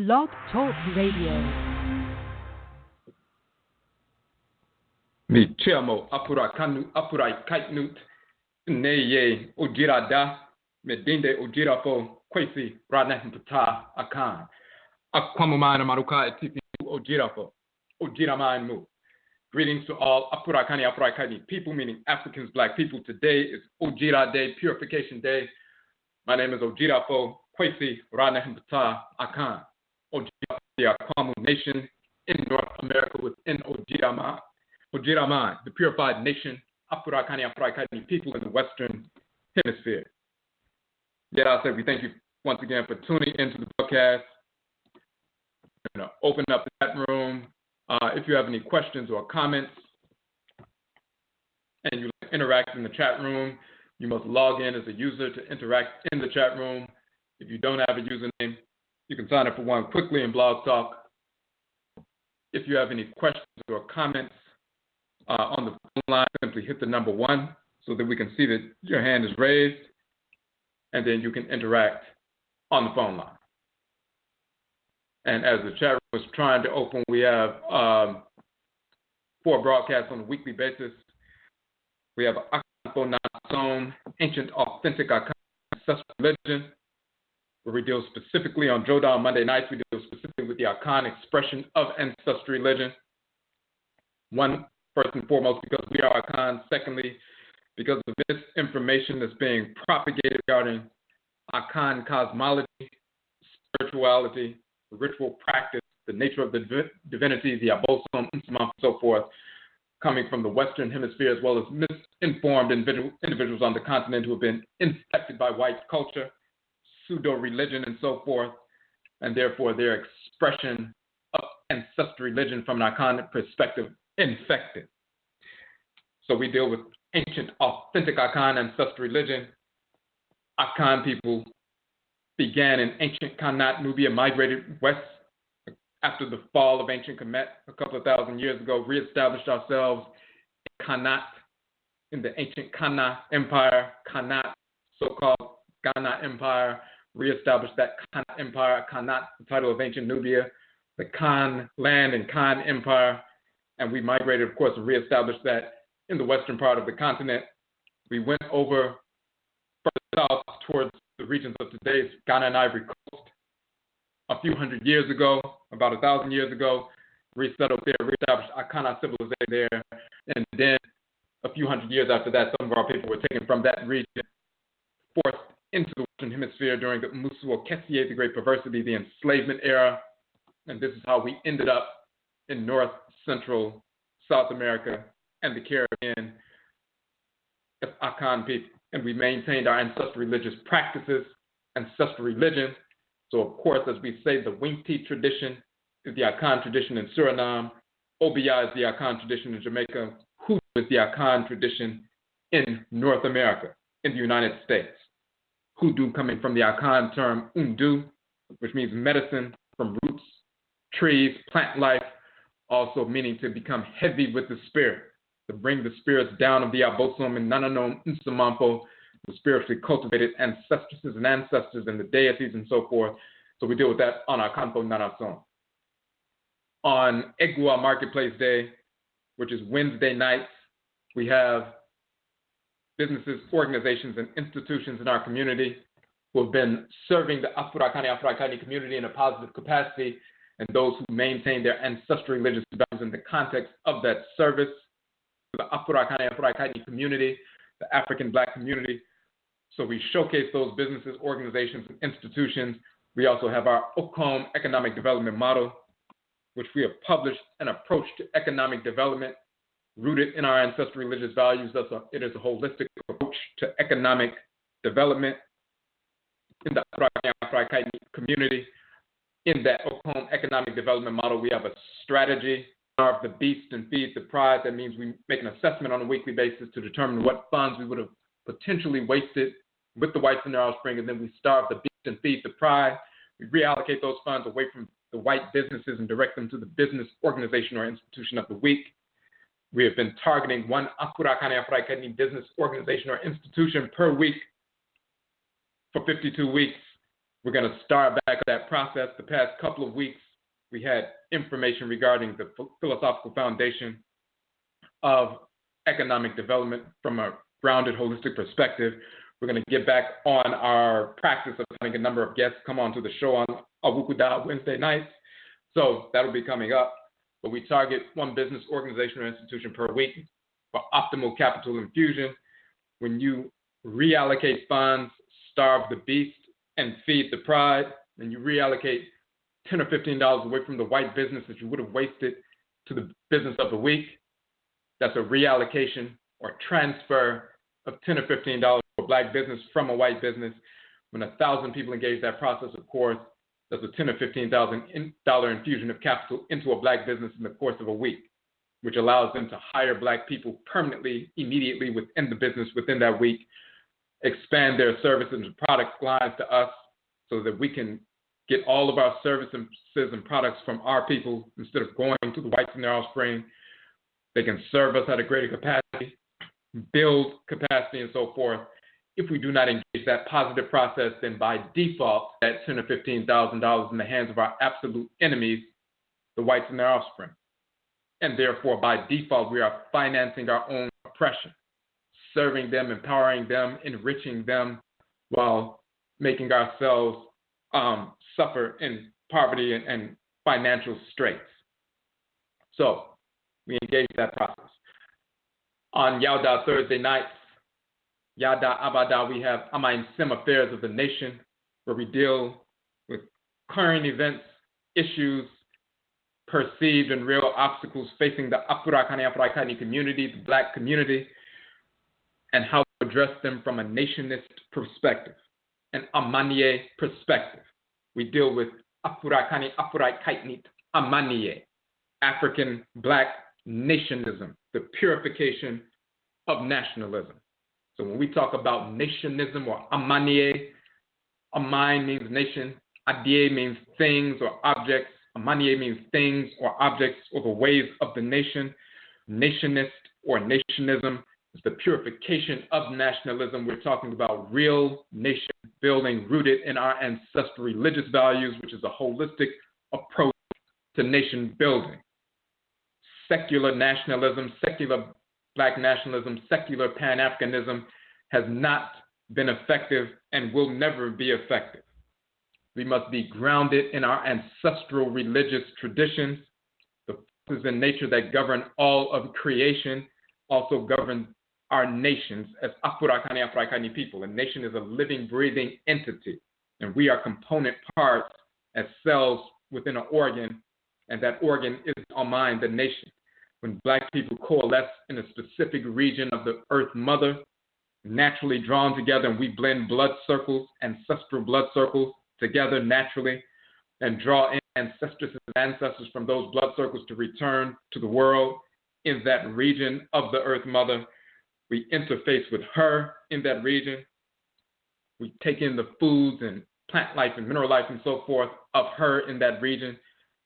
Blog Talk Radio. Mi chiamo apura kanu apura kaitnut neye ojira da medinde ojira fo kwesi rana mpata akan akwamumana maruka etipi ojira fo ojira mu. Greetings to all apura kani people, meaning Africans, black people. Today is Ojira Day, Purification Day. My name is Ojira fo kwesi rana mpata akan. Ojira, the Akwamu nation in North America within Ojira. Ojira, the purified nation, Apura Kani people in the Western Hemisphere. Yet I say we thank you once again for tuning into the broadcast. I'm going to open up the chat room. If you have any questions or comments and you like to interact in the chat room, you must log in as a user to interact in the chat room. If you don't have a username, you can sign up for one quickly in Blog Talk. If you have any questions or comments, on the phone line, simply hit the number 1 so that we can see that your hand is raised, and then you can interact on the phone line. And as the chat room is trying to open, we have 4 broadcasts on a weekly basis. We have Akanfo, Ancient Authentic Akan Ancestral Religion, where we deal specifically on Joda on Monday nights. We deal specifically with the Akan expression of ancestral religion. One, first and foremost, because we are Akan. Secondly, because of misinformation that's being propagated regarding Akan cosmology, spirituality, ritual practice, the nature of the divinity, the abosom, and so forth, coming from the Western Hemisphere, as well as misinformed individuals on the continent who have been infected by white culture, pseudo-religion, and so forth, and therefore their expression of ancestral religion from an Akan perspective infected. So we deal with ancient, authentic Akan ancestral religion. Akan people began in ancient Kanat, Nubia, migrated west after the fall of ancient Kemet a couple of thousand years ago, reestablished ourselves in Kanat, in the ancient Kana Empire, Kanat, so-called Ghana Empire, reestablished that Kanat Empire, Kanat, the title of ancient Nubia, the Khan land and Khan Empire. And we migrated, of course, and reestablished that in the western part of the continent. We went over further south towards the regions of today's Ghana and Ivory Coast a few hundred years ago, about 1,000 years ago, resettled there, reestablished Akana civilization there. And then a few hundred years after that, some of our people were taken from that region, forced into the Western Hemisphere during the Musuo Kessie, the Great Perversity, the enslavement era. And this is how we ended up in North, Central, South America, and the Caribbean as Akan people. And we maintained our ancestral religious practices, ancestral religion. So, of course, as we say, the Winti tradition is the Akan tradition in Suriname. Obia is the Akan tradition in Jamaica. Hoodoo is the Akan tradition in North America, in the United States. Hoodoo coming from the Akan term undu, which means medicine from roots, trees, plant life, also meaning to become heavy with the spirit, to bring the spirits down of the abosom and nananom insumampo, the spiritually cultivated ancestresses and ancestors and the deities and so forth. So we deal with that on our Akanfo Nanason. On Egua Marketplace Day, which is Wednesday nights, we have businesses, organizations, and institutions in our community who have been serving the Afurakani community in a positive capacity, and those who maintain their ancestral religious values in the context of that service to the Afurakani community, the African Black community. So we showcase those businesses, organizations, and institutions. We also have our Okom economic development model, which we have published an approach to economic development rooted in our ancestral religious values. It is a holistic approach to economic development in the Afurakani community. In that Okom economic development model, we have a strategy: starve the beast and feed the pride. That means we make an assessment on a weekly basis to determine what funds we would have potentially wasted with the whites and their offspring, and then we starve the beast and feed the pride. We reallocate those funds away from the white businesses and direct them to the business organization or institution of the week. We have been targeting one Afurakani business organization or institution per week for 52 weeks. We're going to start back that process. The past couple of weeks, we had information regarding the philosophical foundation of economic development from a grounded, holistic perspective. We're going to get back on our practice of having a number of guests come onto the show on Awukuda Wednesday nights. So that'll be coming up. But we target one business, organization, or institution per week for optimal capital infusion. When you reallocate funds, starve the beast, and feed the pride, and you reallocate $10 or $15 away from the white business that you would have wasted to the business of the week, that's a reallocation or transfer of $10 or $15 for a black business from a white business. When 1,000 people engage that process, of course, that's a $10 or $15,000 infusion of capital into a black business in the course of a week, which allows them to hire black people permanently, immediately within the business within that week, expand their services and product lines to us so that we can get all of our services and products from our people instead of going to the whites and their offspring. They can serve us at a greater capacity, build capacity, and so forth. If we do not engage that positive process, then by default, that $10,000 or $15,000 in the hands of our absolute enemies, the whites and their offspring. And therefore, by default, we are financing our own oppression, serving them, empowering them, enriching them, while making ourselves suffer in poverty and financial straits. So we engage that process. On Yauda Thursday nights, Yada Abada, we have Amain Sim Affairs of the Nation, where we deal with current events, issues, perceived and real obstacles facing the Afurakani community, the black community, and how to address them from a nationist perspective, an Amaniye perspective. We deal with Afurakani Amaniye, African black nationism, the purification of nationalism. So when we talk about nationism or Amaniye, Amai means nation, Adie means things or objects, Amaniye means things or objects or the ways of the nation. Nationist or nationism is the purification of nationalism. We're talking about real nation building rooted in our ancestral religious values, which is a holistic approach to nation building. Secular nationalism, secular black nationalism, secular Pan-Africanism has not been effective and will never be effective. We must be grounded in our ancestral religious traditions. The forces in nature that govern all of creation also govern our nations as Afurakani people. A nation is a living, breathing entity, and we are component parts as cells within an organ, and that organ is our mind, the nation. When black people coalesce in a specific region of the earth mother, naturally drawn together, and we blend blood circles, ancestral blood circles together naturally, and draw in ancestors from those blood circles to return to the world in that region of the earth mother. We interface with her in that region. We take in the foods and plant life and mineral life and so forth of her in that region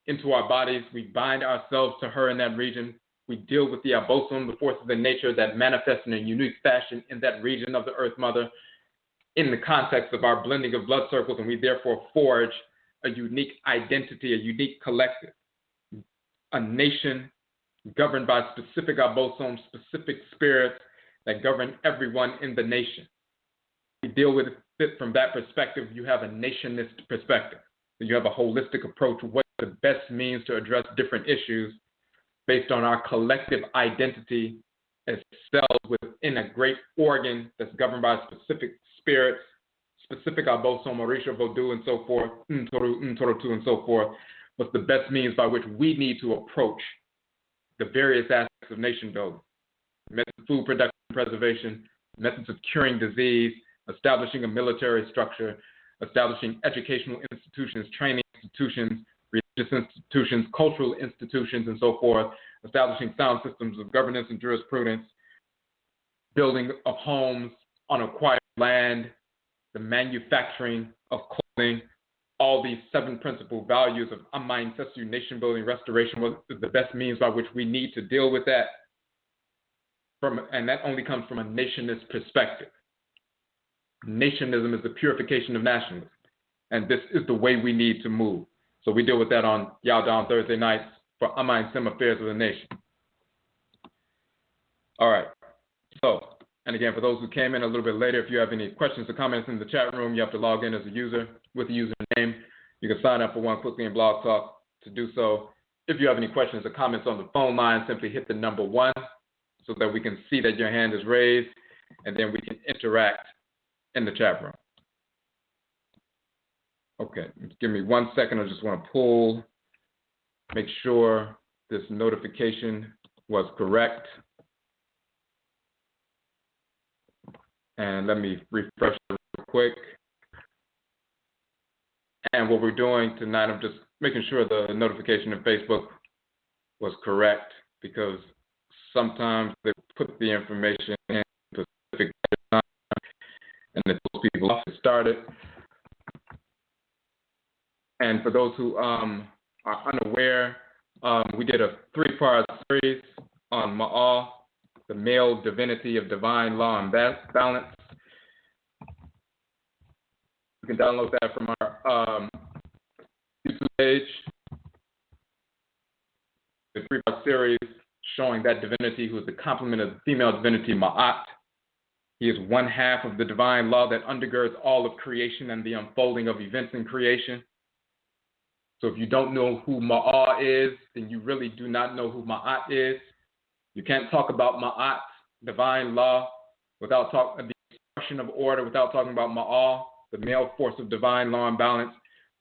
into our bodies. We bind ourselves to her in that region. We deal with the abosom, the forces in nature that manifest in a unique fashion in that region of the earth mother in the context of our blending of blood circles, and we therefore forge a unique identity, a unique collective, a nation governed by specific abosom, specific spirits that govern everyone in the nation. We deal with it from that perspective. You have a nationist perspective. So you have a holistic approach to what the best means to address different issues based on our collective identity as cells within a great organ that's governed by specific spirits, specific abosom, Orisha, Vodou, and so forth, Ntoro, Ntoro, and so forth. What's the best means by which we need to approach the various aspects of nation building? Methods of food production and preservation, methods of curing disease, establishing a military structure, establishing educational institutions, training institutions, religious institutions, cultural institutions, and so forth, establishing sound systems of governance and jurisprudence, building of homes on acquired land, the manufacturing of clothing, all these 7 principal values of Amain Sesu nation building restoration was the best means by which we need to deal with that. And that only comes from a nationist perspective. Nationism is the purification of nationalism. and this is the way we need to move. So we deal with that on Y'all Down Thursday nights for Unmind Sim Affairs of the Nation. All right. So, and again, for those who came in a little bit later, if you have any questions or comments in the chat room, you have to log in as a user with the username. You can sign up for one quickly in Blog Talk to do so. If you have any questions or comments on the phone line, simply hit the number 1 so that we can see that your hand is raised, and then we can interact in the chat room. Okay, give me 1 second. I just want to make sure this notification was correct. And let me refresh it real quick. And what we're doing tonight, I'm just making sure the notification in Facebook was correct, because sometimes they put the information in a specific time and it throws people off to start it. And for those who are unaware, we did a 3-part series on Ma'al, the male divinity of divine law and balance. You can download that from our YouTube page. The 3-part series showing that divinity, who is the complement of the female divinity Ma'at. He is one half of the divine law that undergirds all of creation and the unfolding of events in creation. So if you don't know who Ma'at is, then you really do not know who Ma'at is. You can't talk about Ma'at, divine law, without talking the expression of order, without talking about Ma'al, the male force of divine law and balance,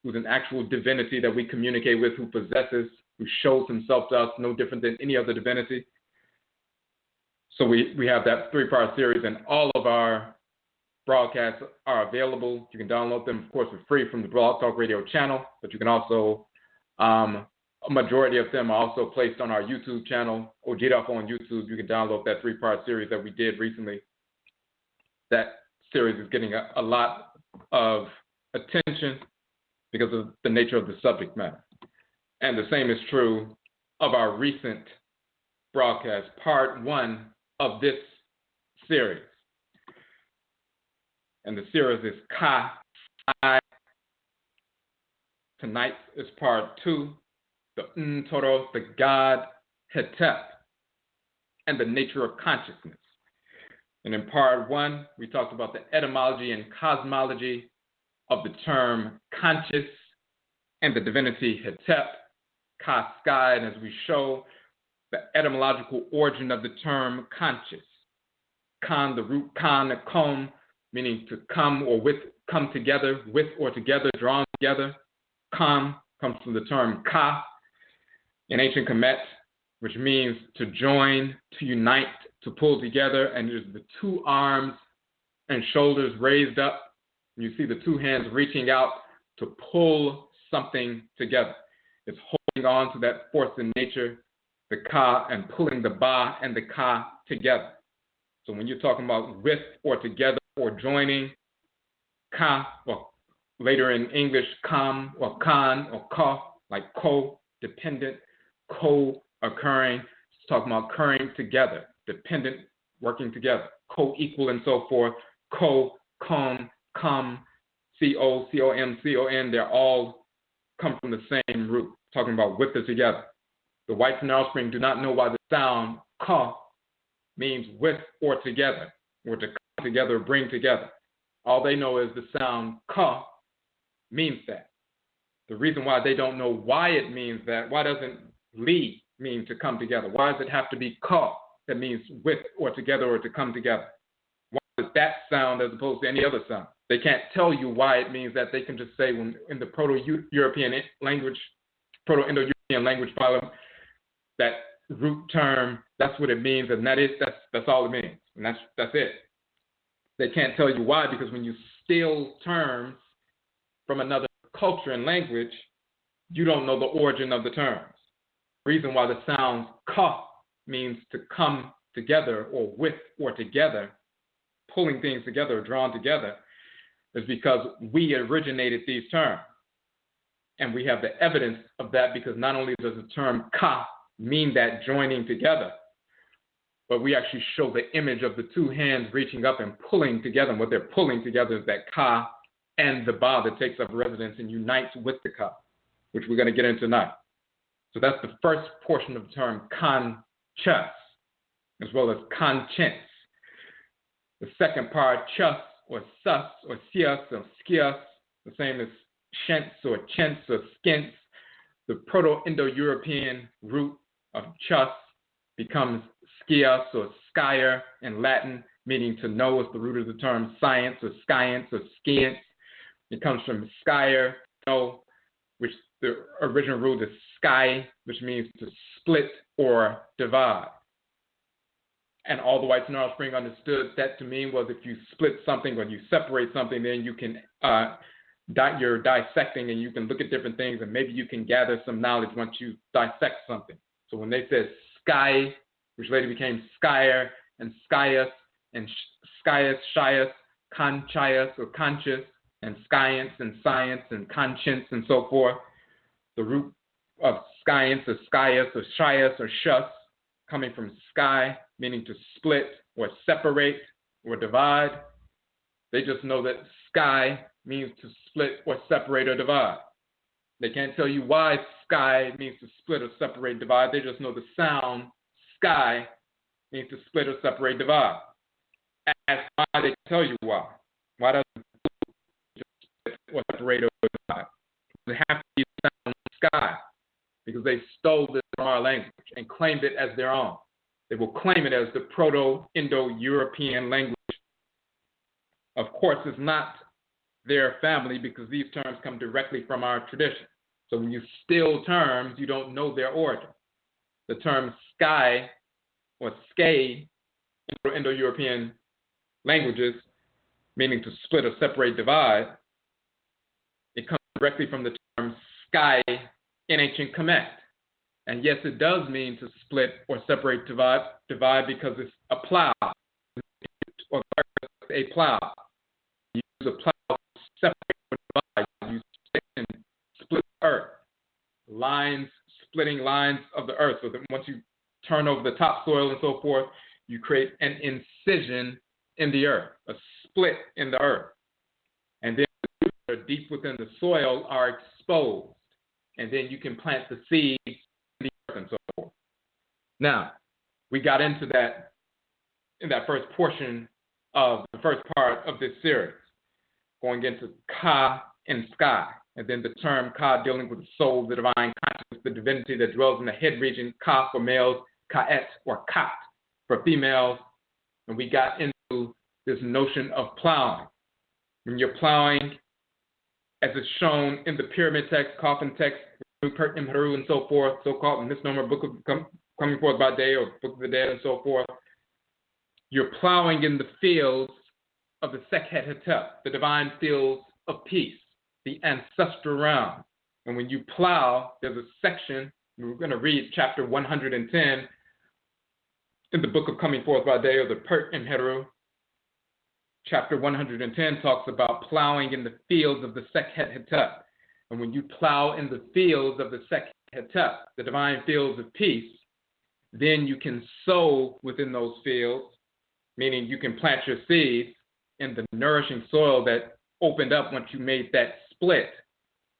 who's an actual divinity that we communicate with, who possesses, who shows himself to us no different than any other divinity. So we have that 3-part series, and all of our broadcasts are available. You can download them, of course, for free from the Blog Talk Radio channel, but you can also, a majority of them are also placed on our YouTube channel, Ojidafo on YouTube. You can download that 3-part series that we did recently. That series is getting a lot of attention because of the nature of the subject matter. And the same is true of our recent broadcast, part 1 of this series. And the series is SKAI. Tonight is part 2, the Ntoro, the God Hetep, and the nature of consciousness. And in part 1, we talked about the etymology and cosmology of the term conscious and the divinity Hetep, SKAI, and as we show, the etymological origin of the term conscious. Kan, the root kan, the kom, meaning to come or with, come together, with or together, drawn together. Kam comes from the term ka in ancient Kemet, which means to join, to unite, to pull together, and there's the 2 arms and shoulders raised up. You see the 2 hands reaching out to pull something together. It's holding on to that force in nature, the ka, and pulling the ba and the ka together. So when you're talking about with or together or joining, ka, or later in English, kam or kan or ka, like co-dependent, co-occurring, it's talking about occurring together, dependent, working together, co-equal and so forth, co-com, com, co, com, con, they're all come from the same root, talking about with or together. The whites and offspring do not know why the sound ka means with or together, or to come together or bring together. All they know is the sound ka means that. The reason why they don't know why it means that, why doesn't li mean to come together? Why does it have to be ka that means with or together or to come together? Why is that sound as opposed to any other sound? They can't tell you why it means that. They can just say when in the Proto-European language, Proto-Indo-European language problem, that root term, that's what it means, and that's all it means, and that's it. They can't tell you why, because when you steal terms from another culture and language, you don't know the origin of the terms. The reason why the sound ka means to come together or with or together, pulling things together or drawn together, is because we originated these terms. And we have the evidence of that, because not only does the term ka mean that joining together, but we actually show the image of the 2 hands reaching up and pulling together. And what they're pulling together is that ka and the Ba that takes up residence and unites with the Ka, which we're going to get into tonight. So that's the first portion of the term conscious, as well as conscience. The second part, chus or sus or sias or skias, the same as shents or chents or skins. The Proto-Indo-European root of chus becomes skias or skyer in Latin, meaning to know is the root of the term science or science or science. It comes from skyer, know, which the original root is SKAI, which means to split or divide. And all the whites in our offspring understood that to mean was if you split something or you separate something, then you can, you're dissecting and you can look at different things and maybe you can gather some knowledge once you dissect something. So when they said SKAI, which later became skyer and skyus and skyus, shias, conscious or conscious, and science and science and conscience and so forth, the root of science or skyus or shias or shus coming from sky, meaning to split or separate or divide. They just know that sky means to split or separate or divide. They can't tell you why sky means to split or separate, divide. They just know the sound sky means to split or separate, divide. Ask why, they tell you why. Why does it split or separate or divide? It has to be the sound sky, because they stole this from our language and claimed it as their own. They will claim it as the Proto-Indo-European language. Of course, it's not their family because these terms come directly from our tradition. So when you steal terms, you don't know their origin. The term SKAI or SKAI, Indo-European languages, meaning to split or separate, divide, it comes directly from the term SKAI in ancient Kemet. And yes, it does mean to split or separate, divide because it's a plow, or a plow. You use a plow to separate or divide. You split the earth, splitting lines of the earth, so that once you turn over the topsoil and so forth, you create an incision in the earth, a split in the earth. And then the roots that are deep within the soil are exposed. And then you can plant the seeds in the earth and so forth. Now, we got into that in that first portion of the first part of this series, going into Ka and Sky, and then the term Ka dealing with the soul, the divine consciousness, the divinity that dwells in the head region, Ka for males, Ka'et or Kat for females, and we got into this notion of plowing. When you're plowing, as it's shown in the pyramid text, coffin text, Hetep and His, and so forth, so-called misnomer, book of coming forth by day, or book of the dead, and so forth, you're plowing in the fields of the Sekhet-Aaru, the divine fields of peace, the ancestral realm. And when you plow, there's a section, we're going to read chapter 110 in the book of coming forth by day, or the Hetep and His. Chapter 110 talks about plowing in the fields of the Sekhet-Aaru. And when you plow in the fields of the Sekhet-Aaru, the divine fields of peace, then you can sow within those fields, meaning you can plant your seeds in the nourishing soil that opened up once you made that split.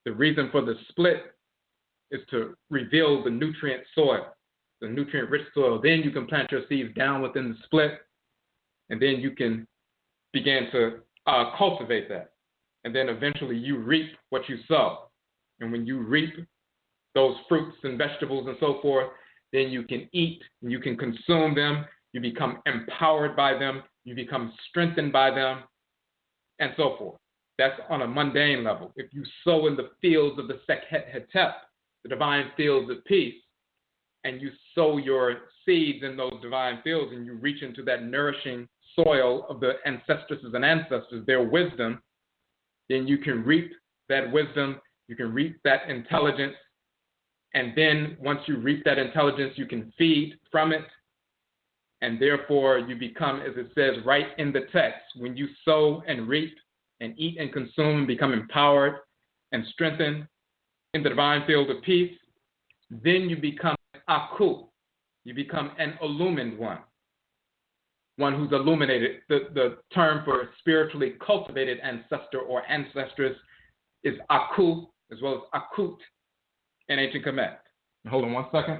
The reason for the split is to reveal the nutrient soil, the nutrient-rich soil. Then you can plant your seeds down within the split, and then you can begin to cultivate that. And then eventually you reap what you sow. And when you reap those fruits and vegetables and so forth, then you can eat and you can consume them. You become empowered by them. You become strengthened by them, and so forth. That's on a mundane level. If you sow in the fields of the Sekhet-Aaru, the divine fields of peace, and you sow your seeds in those divine fields and you reach into that nourishing soil of the ancestresses and ancestors, their wisdom, then you can reap that wisdom, you can reap that intelligence, and then once you reap that intelligence, you can feed from it, and therefore you become, as it says right in the text, when you sow and reap and eat and consume and become empowered and strengthened in the divine field of peace, then you become Aku, you become an illumined one. one who's illuminated. The term for spiritually cultivated ancestor or ancestress is Aku, as well as Akut in ancient Kemet. Hold on one second.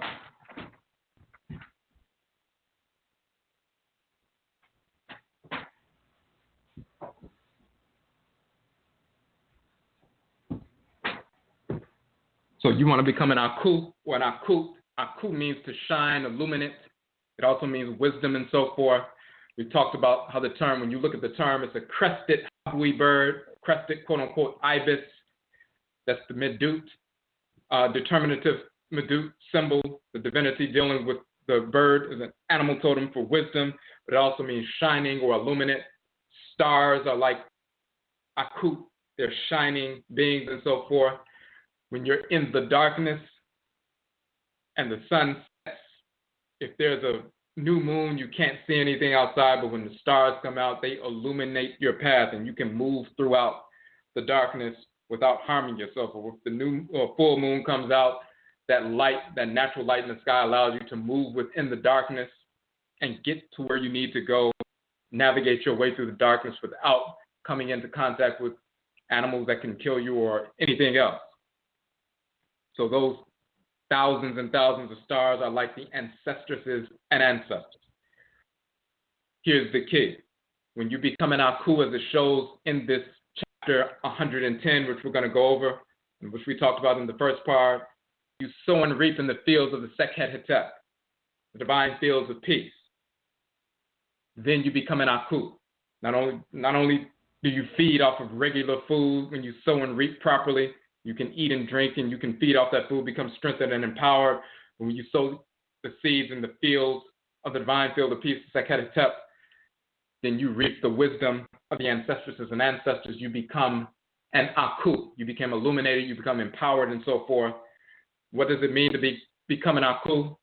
So you want to become an Aku or an Akut. Aku means to shine, illuminate. It also means wisdom and so forth. We talked about how the term, when you look at the term, it's a crested habui bird, crested quote-unquote ibis. That's the Medut, determinative Medut symbol, the divinity dealing with the bird is an animal totem for wisdom, but it also means shining or illuminate. Stars are like Akut, they're shining beings and so forth. When you're in the darkness and the sun sets, if there's a new moon, you can't see anything outside, but when the stars come out, they illuminate your path and you can move throughout the darkness without harming yourself. Or if the new or full moon comes out, that light, that natural light in the sky allows you to move within the darkness and get to where you need to go, navigate your way through the darkness without coming into contact with animals that can kill you or anything else. So those thousands and thousands of stars are like the ancestresses and ancestors. Here's the key. When you become an Aku, as it shows in this chapter 110, which we're going to go over, and which we talked about in the first part, you sow and reap in the fields of the Sekhet-Hetep, the divine fields of peace. Then you become an Aku. Not only do you feed off of regular food when you sow and reap properly, you can eat and drink and you can feed off that food, become strengthened and empowered. When you sow the seeds in the fields of the divine field of peace, Sekhet-Hetep, then you reap the wisdom of the ancestresses and ancestors. You become an Aku. You become illuminated, you become empowered and so forth. What does it mean to become an Aku?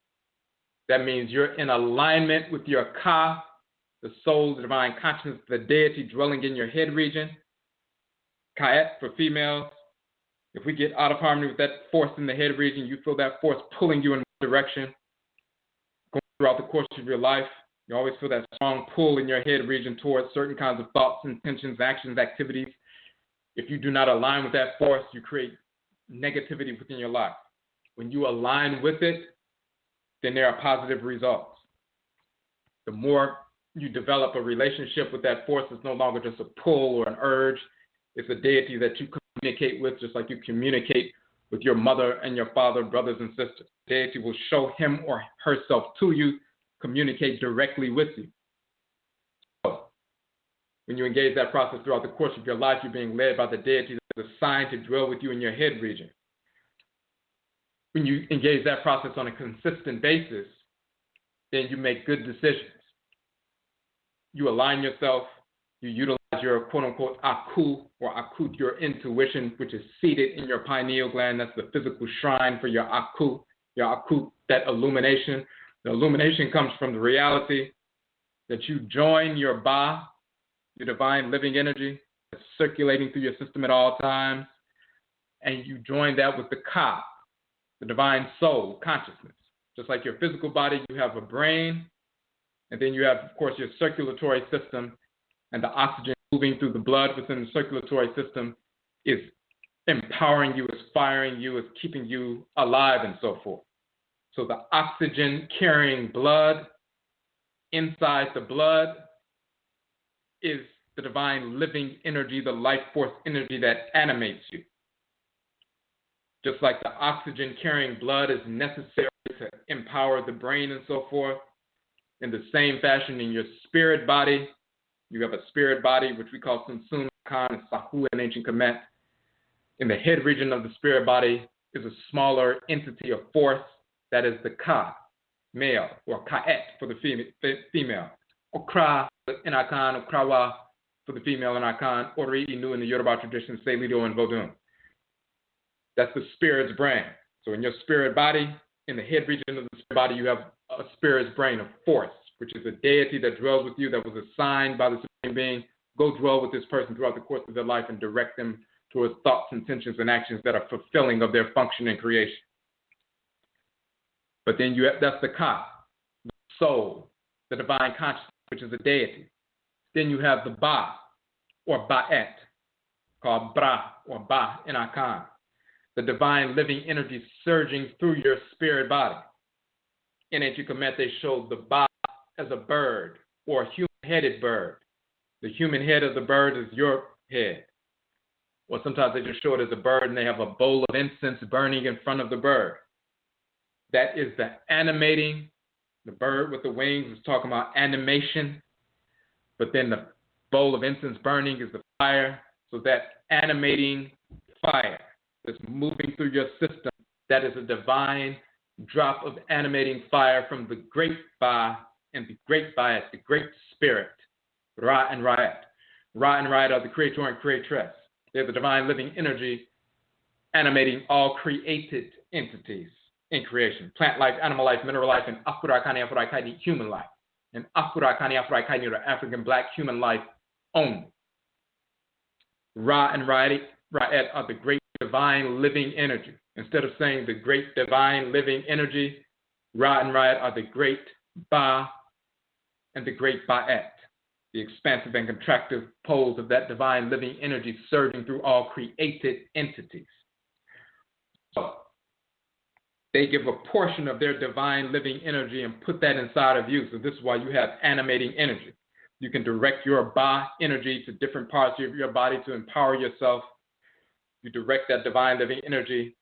That means you're in alignment with your Ka, the soul, the divine consciousness, the deity dwelling in your head region. Ka'et for females. If we get out of harmony with that force in the head region, you feel that force pulling you in one direction. Going throughout the course of your life, you always feel that strong pull in your head region towards certain kinds of thoughts, intentions, actions, activities. If you do not align with that force, you create negativity within your life. When you align with it, then there are positive results. The more you develop a relationship with that force, it's no longer just a pull or an urge. It's a deity that you communicate with, just like you communicate with your mother and your father, brothers and sisters. The deity will show him or herself to you, communicate directly with you. So, when you engage that process throughout the course of your life, you're being led by the deity that is assigned to dwell with you in your head region. When you engage that process on a consistent basis, then you make good decisions. You align yourself, you utilize your quote-unquote Aku or Akut, your intuition, which is seated in your pineal gland. That's the physical shrine for your Akut, that illumination. The illumination comes from the reality that you join your Ba, your divine living energy, that's circulating through your system at all times, and you join that with the Ka, the divine soul, consciousness. Just like your physical body, you have a brain, and then you have, of course, your circulatory system, and the oxygen moving through the blood within the circulatory system is empowering you, is firing you, is keeping you alive and so forth. So the oxygen carrying blood inside the blood is the divine living energy, the life force energy that animates you. Just like the oxygen carrying blood is necessary to empower the brain and so forth, in the same fashion in your spirit body, you have a spirit body, which we call Sunsun, Akan, and Sahu in ancient Kemet. In the head region of the spirit body is a smaller entity of force that is the Ka, male, or Ka'et for the female. OKRA in Akan, OKRAA for the female in Akan, Ori Inu in the Yoruba tradition, Selido and Vodun. That's the spirit's brain. So in your spirit body, in the head region of the spirit body, you have a spirit's brain, a force, which is a deity that dwells with you, that was assigned by the Supreme Being. Go dwell with this person throughout the course of their life and direct them towards thoughts, intentions, and actions that are fulfilling of their function in creation. But then that's the Ka, the soul, the divine consciousness, which is a deity. Then you have the Ba, or Ba'et, called Bra, or Ba in Akan, the divine living energy surging through your spirit body. In ancient Kemet, they showed the Ba as a bird, or a human-headed bird. The human head of the bird is your head. Or sometimes they just show it as a bird and they have a bowl of incense burning in front of the bird. That is the animating. The bird with the wings is talking about animation. But then the bowl of incense burning is the fire. So that animating fire that's moving through your system, that is a divine drop of animating fire from the great Ba and the great Ba'et, the great spirit, Ra and Ra'et. Ra and Ra'et are the creator and creatress. They're the divine living energy animating all created entities in creation. Plant life, animal life, mineral life, and OKRAA human life. And OKRAA African black human life only. Ra and Ra'et are the great divine living energy. Instead of saying the great divine living energy, Ra and Ra'et are the great Ba and the great Ba'et, the expansive and contractive poles of that divine living energy surging through all created entities. So they give a portion of their divine living energy and put that inside of you. So this is why you have animating energy. You can direct your Ba energy to different parts of your body to empower yourself. You direct that divine living energy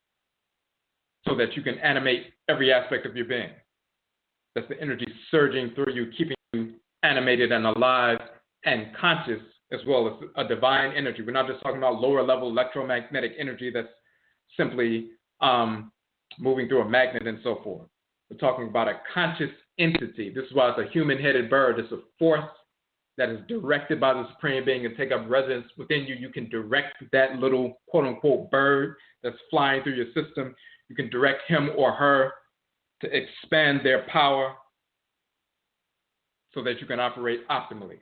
so that you can animate every aspect of your being. That's the energy surging through you, keeping you animated and alive and conscious, as well as a divine energy. We're not just talking about lower level electromagnetic energy that's simply moving through a magnet and so forth. We're talking about a conscious entity. This is why it's a human-headed bird. It's a force that is directed by the Supreme Being and take up residence within you. You can direct that little quote-unquote bird that's flying through your system. You can direct him or her to expand their power so that you can operate optimally.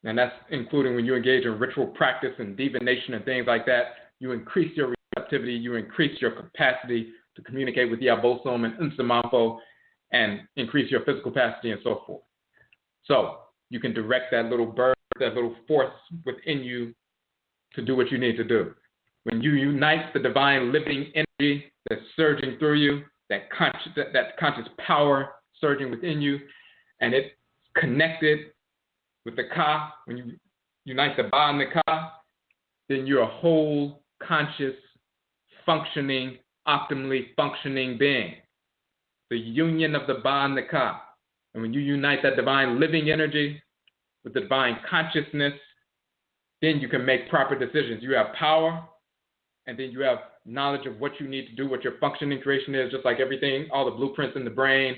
And that's including when you engage in ritual practice and divination and things like that. You increase your receptivity, you increase your capacity to communicate with Yabosom and Nsamanfo and increase your physical capacity and so forth. So you can direct that little bird, that little force within you to do what you need to do. When you unite the divine living energy that's surging through you, that conscious power surging within you, and it's connected with the Ka, when you unite the Ba and the Ka, then you're a whole, conscious, functioning, optimally functioning being. The union of the Ba and the Ka. And when you unite that divine living energy with the divine consciousness, then you can make proper decisions. You have power, and then you have knowledge of what you need to do, what your functioning creation is, just like everything, all the blueprints in the brain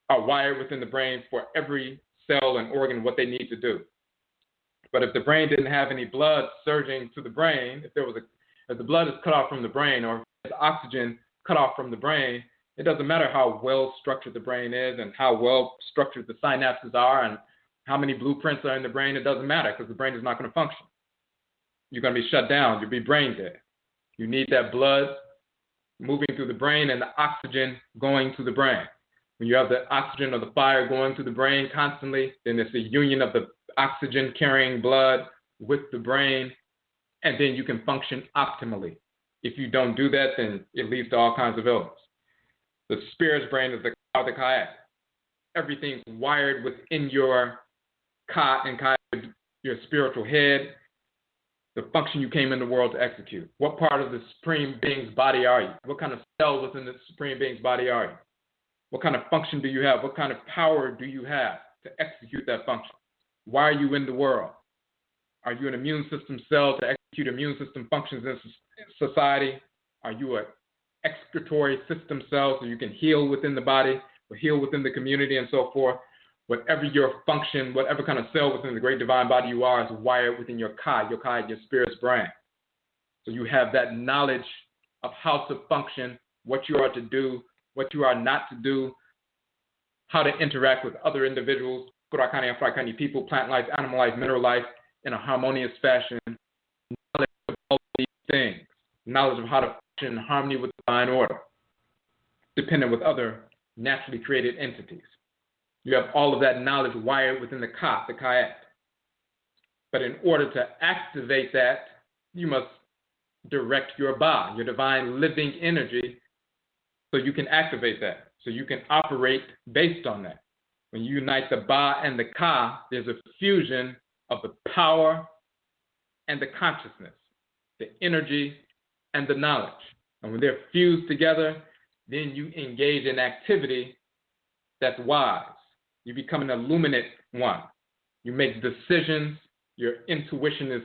are wired within the brain for every cell and organ what they need to do. But if the brain didn't have any blood surging to the brain, if the blood is cut off from the brain, or if there's oxygen cut off from the brain, it doesn't matter how well structured the brain is and how well structured the synapses are and how many blueprints are in the brain. It doesn't matter because the brain is not going to function. You're going to be shut down. You'll be brain dead. You need that blood moving through the brain and the oxygen going to the brain. When you have the oxygen or the fire going to the brain constantly, then it's the union of the oxygen carrying blood with the brain, and then you can function optimally. If you don't do that, then it leads to all kinds of illness. The spirit's brain is the Ka. Everything's wired within your Ka and Ka, your spiritual head, the function you came in the world to execute. What part of the Supreme Being's body are you? What kind of cell within the Supreme Being's body are you? What kind of function do you have? What kind of power do you have to execute that function? Why are you in the world? Are you an immune system cell to execute immune system functions in society? Are you an excretory system cell so you can heal within the body or heal within the community and so forth? Whatever your function, whatever kind of cell within the great divine body you are is wired within your Ka, your spirit's brain. So you have that knowledge of how to function, what you are to do, what you are not to do, how to interact with other individuals, people, plant life, animal life, mineral life, in a harmonious fashion, knowledge of all these things, knowledge of how to function in harmony with divine order, dependent with other naturally created entities. You have all of that knowledge wired within the Ka, the Kayat. But in order to activate that, you must direct your Ba, your divine living energy, so you can activate that, so you can operate based on that. When you unite the Ba and the Ka, there's a fusion of the power and the consciousness, the energy and the knowledge. And when they're fused together, then you engage in activity that's wise. You become an illuminate one. You make decisions. Your intuition is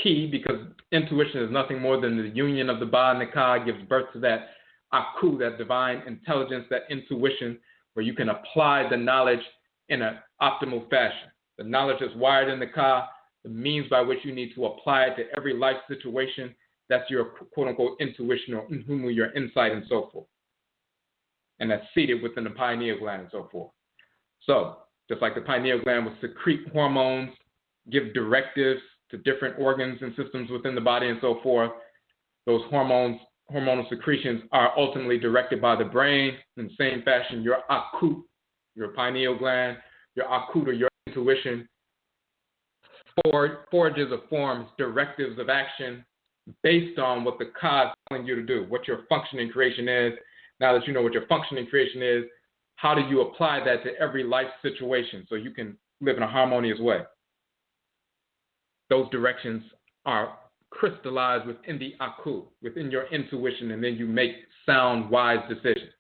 key, because intuition is nothing more than the union of the Ba and the Ka. Gives birth to that Aku, that divine intelligence, that intuition, where you can apply the knowledge in an optimal fashion. The knowledge is wired in the Ka, the means by which you need to apply it to every life situation. That's your quote-unquote intuition, or your insight, and so forth. And that's seated within the pineal gland and so forth. So, just like the pineal gland will secrete hormones, give directives to different organs and systems within the body and so forth, those hormonal secretions are ultimately directed by the brain. In the same fashion, your Aku, your pineal gland, your Aku, or your intuition, forges or forms directives of action based on what the Ka is telling you to do, what your functioning creation is. Now that you know what your functioning creation is, how do you apply that to every life situation so you can live in a harmonious way? Those directions are crystallized within the Aku, within your intuition, and then you make sound, wise decisions.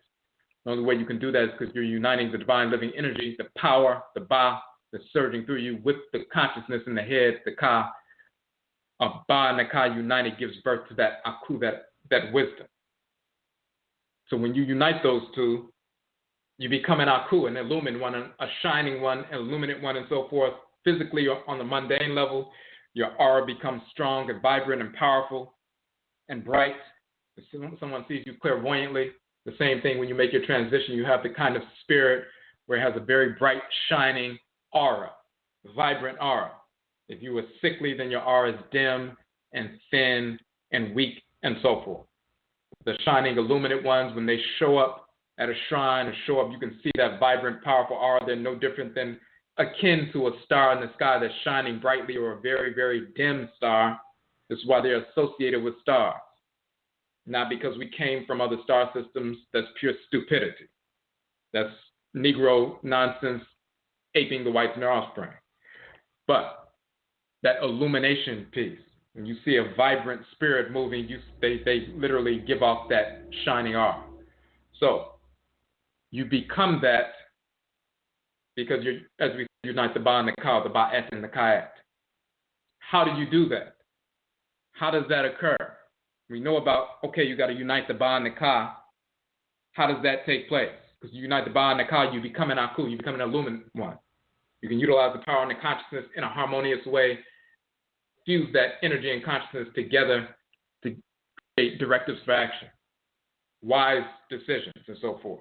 The only way you can do that is because you're uniting the divine living energy, the power, the Ba, that's surging through you, with the consciousness in the head, the Ka. Ba and the Ka united gives birth to that Aku, that wisdom. So when you unite those two, you become an Aku, an illumined one, a shining one, an illuminate one, and so forth. Physically, on the mundane level, your aura becomes strong and vibrant and powerful and bright. If someone sees you clairvoyantly, the same thing when you make your transition, you have the kind of spirit where it has a very bright, shining aura, vibrant aura. If you were sickly, then your aura is dim and thin and weak and so forth. The shining illuminate ones, when they show up at a shrine or show up, you can see that vibrant, powerful aura. They're no different than akin to a star in the sky that's shining brightly, or a very, very dim star. This is why they're associated with stars. Not because we came from other star systems. That's pure stupidity. That's Negro nonsense, aping the whites and their offspring. But that illumination piece, when you see a vibrant spirit moving, they literally give off that shining aura. So you become that because you, as we unite the Ba and the Ka, the Ba'et and the Kayat. How do you do that? How does that occur? We know about, okay, you got to unite the Ba and the Ka. How does that take place? Because you unite the Ba and the Ka, you become an Aku, you become an illumined one. You can utilize the power and the consciousness in a harmonious way, fuse that energy and consciousness together to create directives for action, wise decisions, and so forth,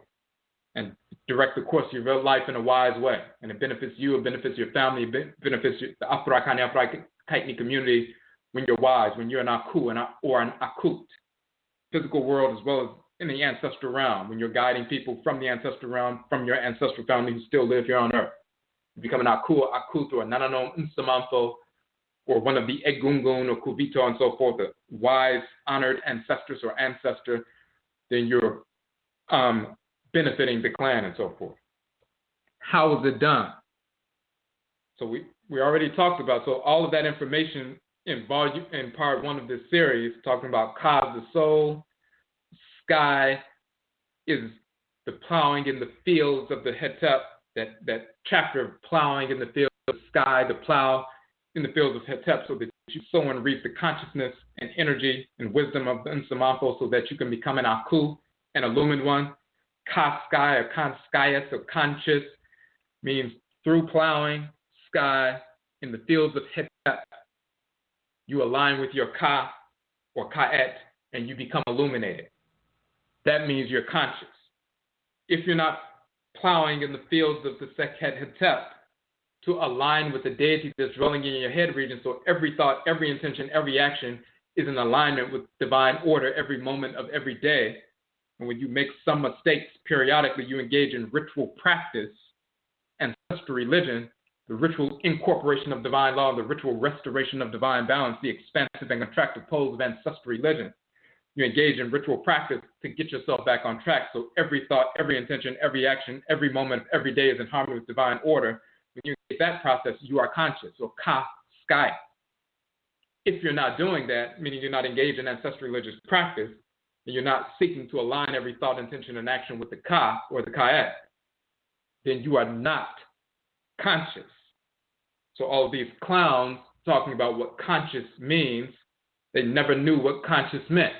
and direct the course of your real life in a wise way. And it benefits you, it benefits your family, it benefits the Afro-Kaitni community when you're wise, when you're an Aku or an Akut, physical world as well as in the ancestral realm, when you're guiding people from the ancestral realm, from your ancestral family who still live here on earth. You become an Aku, Akut, or Nananom Nsamanfo, or one of the Egungun or Kuvito and so forth, the wise, honored ancestors or ancestor, then you're benefiting the clan and so forth. How is it done? So we already talked about, so all of that information in part one of this series, talking about Ka, the soul, SKAI is the plowing in the fields of the Hetep, that chapter of plowing in the fields of SKAI, the plow in the fields of Hetep, so that you sow and reap the consciousness and energy and wisdom of the Nsamanfo, so that you can become an Aku, an illumined one. Ka SKAI or Kan SKAIS or conscious means through plowing SKAI in the fields of Hetep, you align with your Ka or Ka'et and you become illuminated. That means you're conscious. If you're not plowing in the fields of the Sekhet-Hetep to align with the deity that's dwelling in your head region, so every thought, every intention, every action is in alignment with divine order every moment of every day. And when you make some mistakes periodically, you engage in ritual practice ancestral religion, the ritual incorporation of divine law, the ritual restoration of divine balance, the expansive and contractive poles of ancestral religion. You engage in ritual practice to get yourself back on track. So every thought, every intention, every action, every moment of every day is in harmony with divine order. When you get that process, you are conscious, or SKAI. If you're not doing that, meaning you're not engaged in ancestral religious practice, and you're not seeking to align every thought, intention, and action with the Ka or the Kayat, then you are not conscious. So all of these clowns talking about what conscious means, they never knew what conscious meant.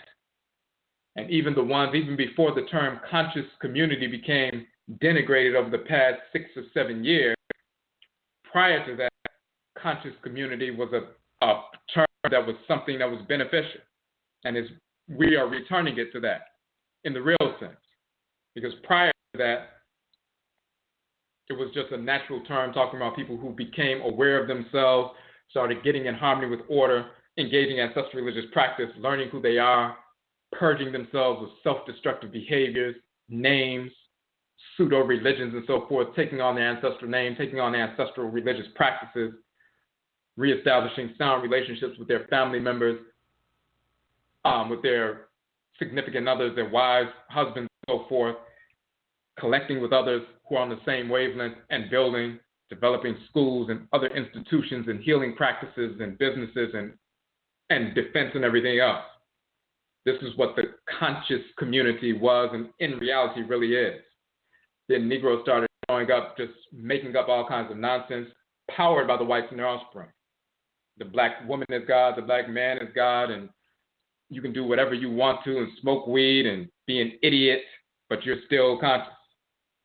And even the ones, even before the term conscious community became denigrated over the past 6 or 7 years, prior to that, conscious community was a term that was something that was beneficial. And we are returning it to that in the real sense. Because prior to that, it was just a natural term talking about people who became aware of themselves, started getting in harmony with order, engaging in ancestral religious practice, learning who they are, purging themselves of self-destructive behaviors, names, pseudo-religions, and so forth, taking on their ancestral name, taking on their ancestral religious practices, reestablishing sound relationships with their family members, with their significant others, their wives, husbands, and so forth, collecting with others who are on the same wavelength, and building, developing schools and other institutions and healing practices and businesses and defense and everything else. This is what the conscious community was and in reality really is. Then Negroes started growing up just making up all kinds of nonsense, powered by the whites and their offspring. The black woman is God, the black man is God, and you can do whatever you want to and smoke weed and be an idiot, but you're still conscious.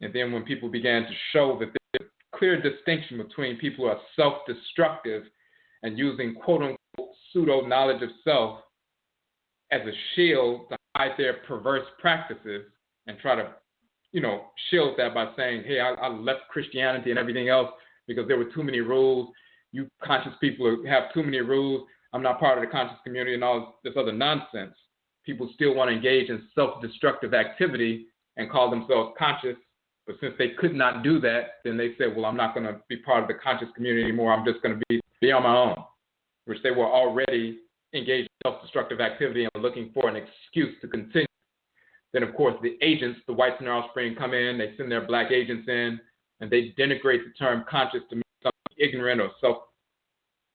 And then when people began to show that there's a clear distinction between people who are self-destructive and using quote-unquote pseudo-knowledge of self as a shield to hide their perverse practices and try to, shield that by saying, hey, I left Christianity and everything else because there were too many rules. You conscious people have too many rules. I'm not part of the conscious community and all this other nonsense. People still want to engage in self-destructive activity and call themselves conscious. But since they could not do that, then they said, well, I'm not going to be part of the conscious community anymore. I'm just going to be on my own, which they were already engaged in self-destructive activity and looking for an excuse to continue. Then, of course, the agents, the whites and their offspring, come in. They send their black agents in, and they denigrate the term conscious to mean something ignorant or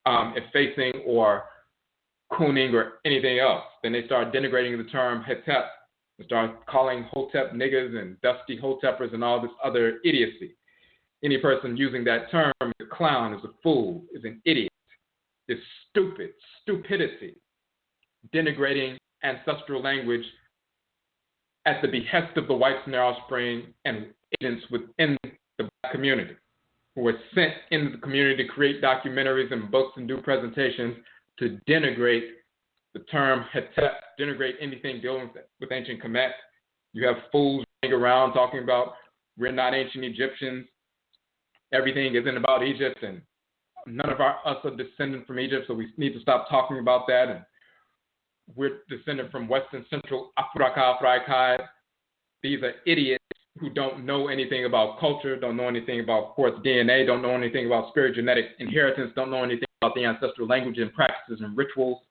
self-effacing or cooning or anything else. Then they start denigrating the term Hetep. They start calling Hotep niggas and dusty Hotepers and all this other idiocy. Any person using that term is a clown, is a fool, is an idiot, is stupid, stupidity, denigrating ancestral language at the behest of the whites and their offspring and agents within the black community who were sent into the community to create documentaries and books and do presentations to denigrate the term Hetep, denigrate anything dealing with ancient Kemet. You have fools running around talking about we're not ancient Egyptians. Everything isn't about Egypt, and none of us are descended from Egypt, so we need to stop talking about that. And we're descended from Western Central Africa. These are idiots who don't know anything about culture, don't know anything about, of course, DNA, don't know anything about spirit genetic inheritance, don't know anything about the ancestral language and practices and rituals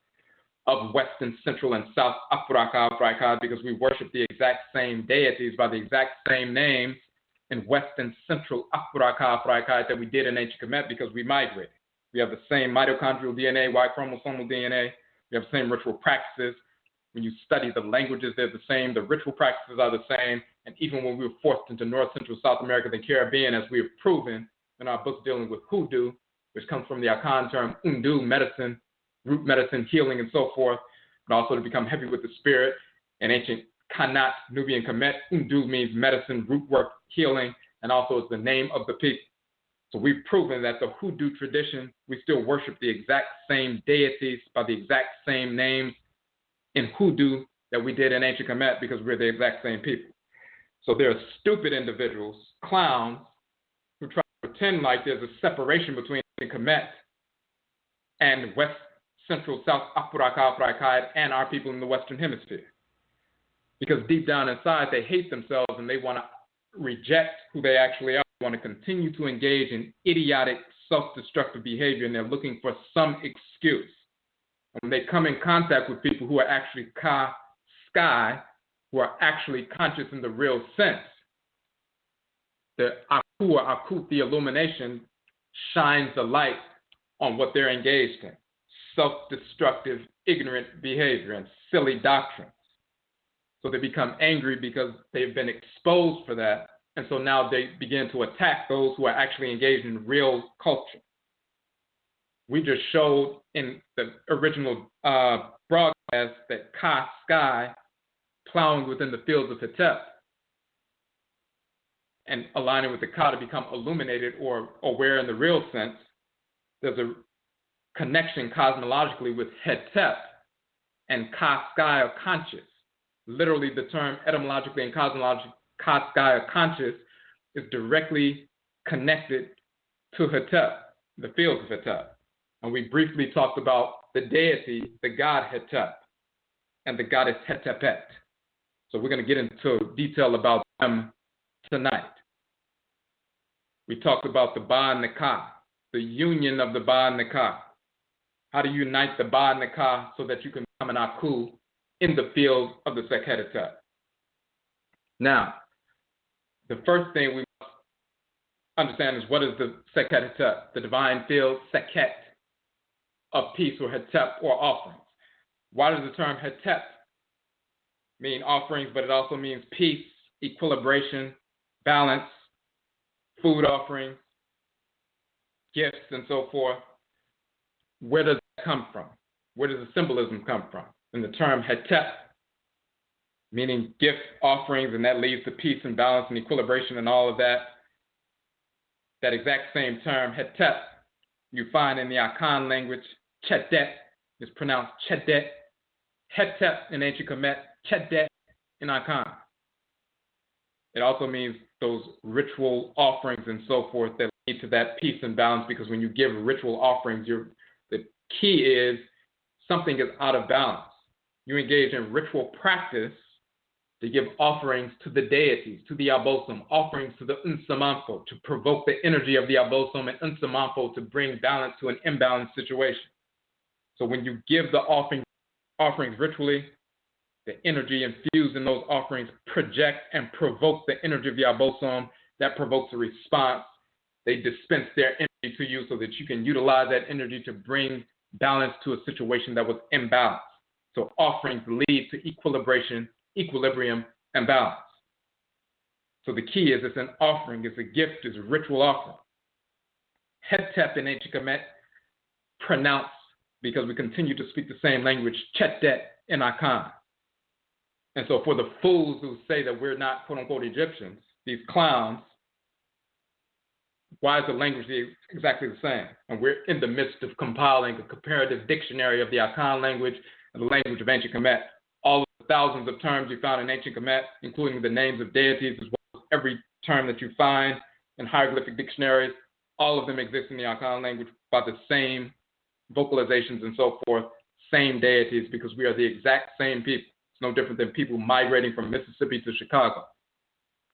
of Western, Central, and South Africa, because we worship the exact same deities by the exact same names in Western, Central Africa that we did in ancient Kemet because we migrated. We have the same mitochondrial DNA, Y chromosomal DNA. We have the same ritual practices. When you study the languages, they're the same. The ritual practices are the same. And even when we were forced into North, Central, South America, the Caribbean, as we have proven in our books dealing with hoodoo, which comes from the Akan term, undu, medicine, root medicine, healing, and so forth, but also to become heavy with the spirit. In ancient Kanat, Nubian Kemet, undu means medicine, root work, healing, and also is the name of the people. So we've proven that the hoodoo tradition, we still worship the exact same deities by the exact same names in hoodoo that we did in ancient Kemet because we're the exact same people. So there are stupid individuals, clowns, who try to pretend like there's a separation between Kemet and West, Central, South Africa and our people in the Western Hemisphere. Because deep down inside, they hate themselves and they want to reject who they actually are. want to continue to engage in idiotic, self-destructive behavior, and they're looking for some excuse. When they come in contact with people who are actually SKAI, who are actually conscious in the real sense, the Aku or Akut, the Illumination, shines the light on what they're engaged in. Self-destructive, ignorant behavior and silly doctrines. So they become angry because they've been exposed for that, and so now they begin to attack those who are actually engaged in real culture. We just showed in the original broadcast that SKAI, plowing within the fields of Hetep, and aligning with the Ka to become illuminated or aware in the real sense, there's a connection cosmologically with Hetep and SKAI or conscious. Literally, the term etymologically and cosmologically, SKAI or conscious, is directly connected to Hetep, the fields of Hetep. And we briefly talked about the deity, the god Hetep, and the goddess Hetepet. So we're going to get into detail about them tonight. We talked about the Ba and the Ka, the union of the Ba and the Ka. How to unite the Ba and the Ka so that you can become an Aku in the field of the Sekhet-Aaru. Now, the first thing we must understand is what is the Sekhet-Aaru, the divine field, Sekhet, of peace or Hetep or offerings. Why does the term Hetep mean offerings, but it also means peace, equilibration, balance, food offerings, gifts, and so forth? Where does that come from? Where does the symbolism come from? And the term Hetep, meaning gift offerings, and that leads to peace and balance and equilibration and all of that. That exact same term, Hetep, you find in the Akan language. Chedet is pronounced Chedet. Hetep in ancient Kemet, Chedet in Akan. It also means those ritual offerings and so forth that lead to that peace and balance, because when you give ritual offerings, the key is something is out of balance. You engage in ritual practice to give offerings to the deities, to the Abosom, offerings to the Nsamanfo, to provoke the energy of the Abosom and Nsamanfo to bring balance to an imbalanced situation. So when you give the offerings ritually, the energy infused in those offerings project and provoke the energy of the Abosom. That provokes a response. They dispense their energy to you so that you can utilize that energy to bring balance to a situation that was imbalanced. So offerings lead to equilibrium, and balance. So the key is it's an offering, it's a gift, it's a ritual offering. Hetep in ancient Kemet, pronounced, because we continue to speak the same language, Chedet in Akan. And so for the fools who say that we're not quote-unquote Egyptians, these clowns, why is the language exactly the same? And we're in the midst of compiling a comparative dictionary of the Akan language and the language of ancient Kemet. All of the thousands of terms you found in ancient Kemet, including the names of deities, as well as every term that you find in hieroglyphic dictionaries, all of them exist in the Akan language by the same vocalizations and so forth, same deities, because we are the exact same people. It's no different than people migrating from Mississippi to Chicago,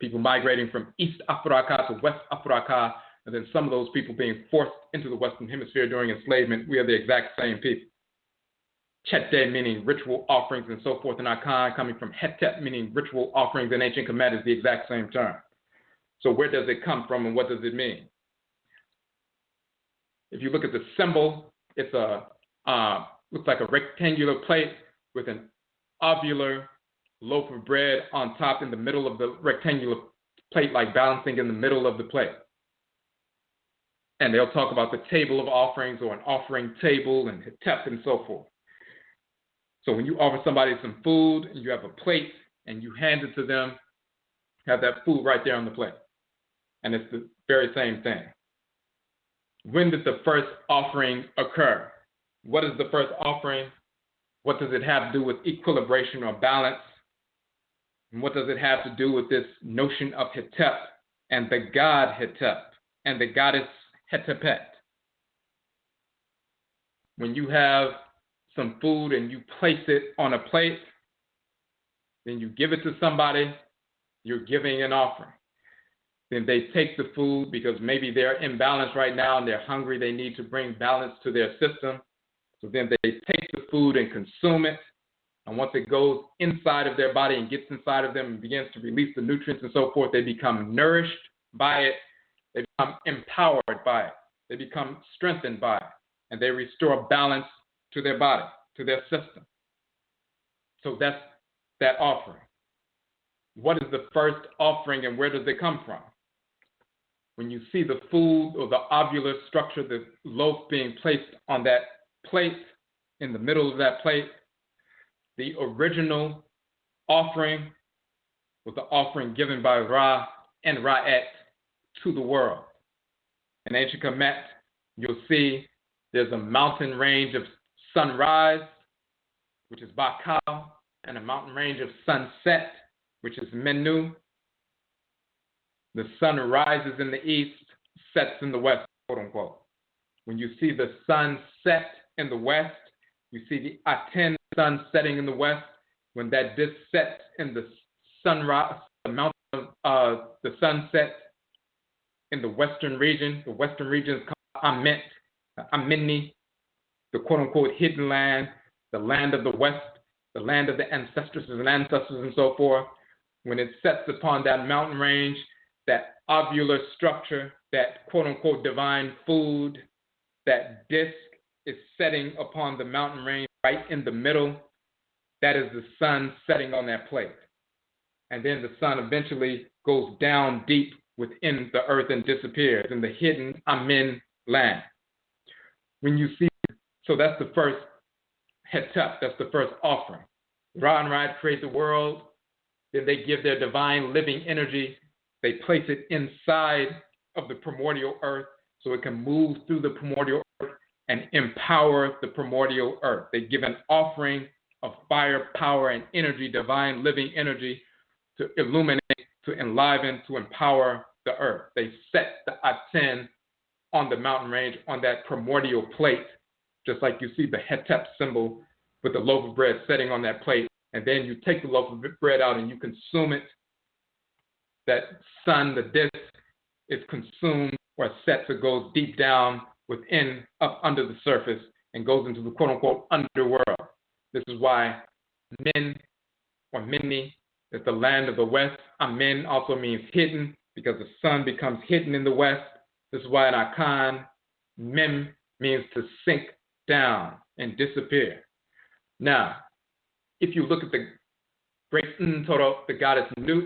people migrating from East Africa to West Africa, and then some of those people being forced into the Western Hemisphere during enslavement. We are the exact same people. Chete meaning ritual offerings and so forth in Akan, coming from Hetep meaning ritual offerings in ancient Kemet, is the exact same term. So where does it come from and what does it mean? If you look at the symbol, it's looks like a rectangular plate with an ovular loaf of bread on top in the middle of the rectangular plate, like balancing in the middle of the plate. And they'll talk about the table of offerings or an offering table and Hetep and so forth. So when you offer somebody some food and you have a plate and you hand it to them, have that food right there on the plate. And it's the very same thing. When did the first offering occur? What is the first offering? What does it have to do with equilibration or balance? And what does it have to do with this notion of Hetep and the god Hetep and the goddess Hetepet? When you have some food and you place it on a plate, then you give it to somebody, you're giving an offering. Then they take the food because maybe they're imbalanced right now and they're hungry. They need to bring balance to their system. So then they take the food and consume it. And once it goes inside of their body and gets inside of them and begins to release the nutrients and so forth, they become nourished by it. They become empowered by it. They become strengthened by it. And they restore balance to their body, to their system. So that's that offering. What is the first offering and where does it come from? When you see the food or the ovular structure, the loaf being placed on that plate, in the middle of that plate, the original offering was the offering given by Ra and Ra'et to the world. In ancient Kemet, you'll see there's a mountain range of sunrise, which is Bakal, and a mountain range of sunset, which is Menu. The sun rises in the east, sets in the west, quote unquote. When you see the sun set in the west, you see the Aten sun setting in the west. When that disk sets in the sunrise, the sunset in the western region is called Amet, Amini, the quote unquote hidden land, the land of the west, the land of the ancestors and so forth. When it sets upon that mountain range, that ovular structure, that quote unquote divine food, that disk is setting upon the mountain range right in the middle. That is the sun setting on that plate. And then the sun eventually goes down deep within the earth and disappears in the hidden Amen land. When you see, so that's the first Hetep, that's the first offering. Ra and Ra create the world, then they give their divine living energy. They place it inside of the primordial earth so it can move through the primordial earth and empower the primordial earth. They give an offering of fire, power, and energy, divine living energy, to illuminate, to enliven, to empower the earth. They set the Aten on the mountain range on that primordial plate, just like you see the Hetep symbol with the loaf of bread setting on that plate. And then you take the loaf of bread out and you consume it. That sun, the disk, is consumed or set, so it goes deep down within, up under the surface, and goes into the quote-unquote underworld. This is why Min or Minni is the land of the west. Amen also means hidden, because the sun becomes hidden in the west. This is why in Akan, Mem means to sink down and disappear. Now, if you look at the great Ntoro, the goddess Nut,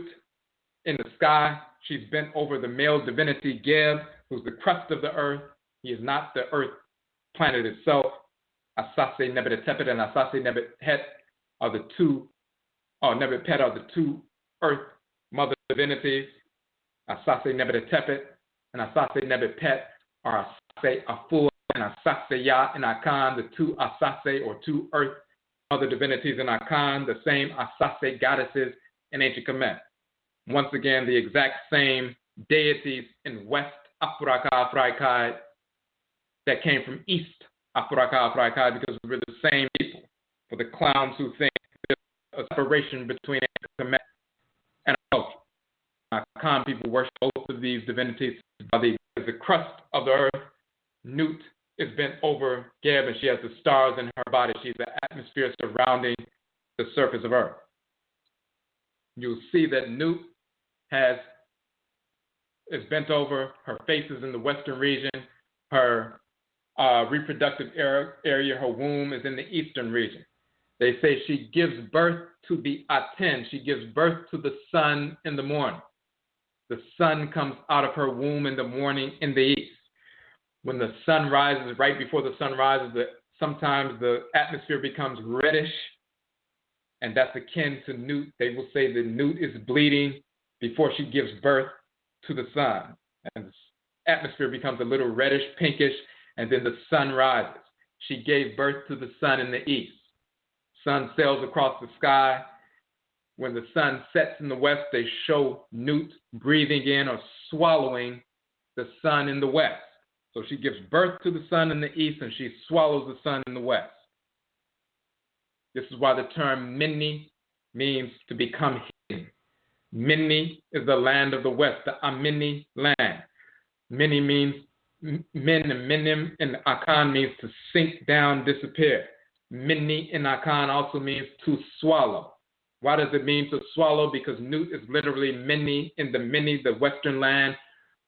in the sky, she's bent over the male divinity Geb, who's the crust of the earth. He is not the earth planet itself. Asase Nebet-Hetepet and Asase Nebet-Het are the two, Nebet-Pet are the two earth mother divinities. Asase Nebet-Hetepet and Asase Nebet-Pet are Asase Afua and Asase Ya in Akan, the two Asase or two earth mother divinities in Akan, the same Asase goddesses in ancient Kemet. Once again, the exact same deities in West Afuraka that came from East Afuraka because we were the same people. For the clowns who think there's a separation between Kemet and culture. Akan people worship both of these divinities by the crust of the earth. Nut is bent over Geb, and she has the stars in her body. She's the atmosphere surrounding the surface of earth. You'll see that Nut is bent over. Her face is in the western region. Her reproductive area, her womb, is in the eastern region. They say she gives birth to the Aten. She gives birth to the sun in the morning. The sun comes out of her womb in the morning in the east. When the sun rises, right before the sun rises, sometimes the atmosphere becomes reddish, and that's akin to Nut. They will say that Nut is bleeding before she gives birth to the sun. And the atmosphere becomes a little reddish, pinkish, and then the sun rises. She gave birth to the sun in the east. Sun sails across the sky. When the sun sets in the west, they show Nut breathing in or swallowing the sun in the west. So she gives birth to the sun in the east, and she swallows the sun in the west. This is why the term Minni means to become hidden. Mini is the land of the west, the Amini land. Mini means min, and minim in Akan means to sink down, disappear. Mini in Akan also means to swallow. Why does it mean to swallow? Because Nut is literally mini in the mini, the western land,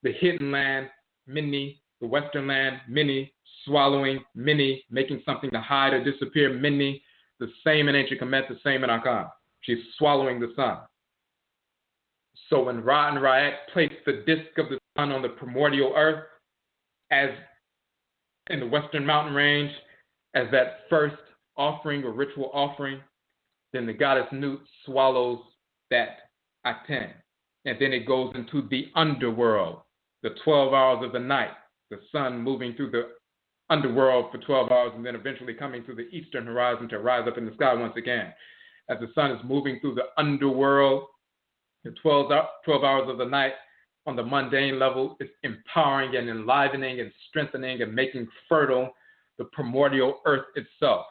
the hidden land, mini, the western land, mini, swallowing, mini, making something to hide or disappear, mini, the same in ancient Kemet, the same in Akan. She's swallowing the sun. So when Ra and Ra'et placed the disk of the sun on the primordial earth, as in the western mountain range, as that first offering or ritual offering, then the goddess Nut swallows that Aten. And then it goes into the underworld, the 12 hours of the night, the sun moving through the underworld for 12 hours and then eventually coming to the eastern horizon to rise up in the sky once again. As the sun is moving through the underworld, the 12 hours of the night on the mundane level is empowering and enlivening and strengthening and making fertile the primordial earth itself,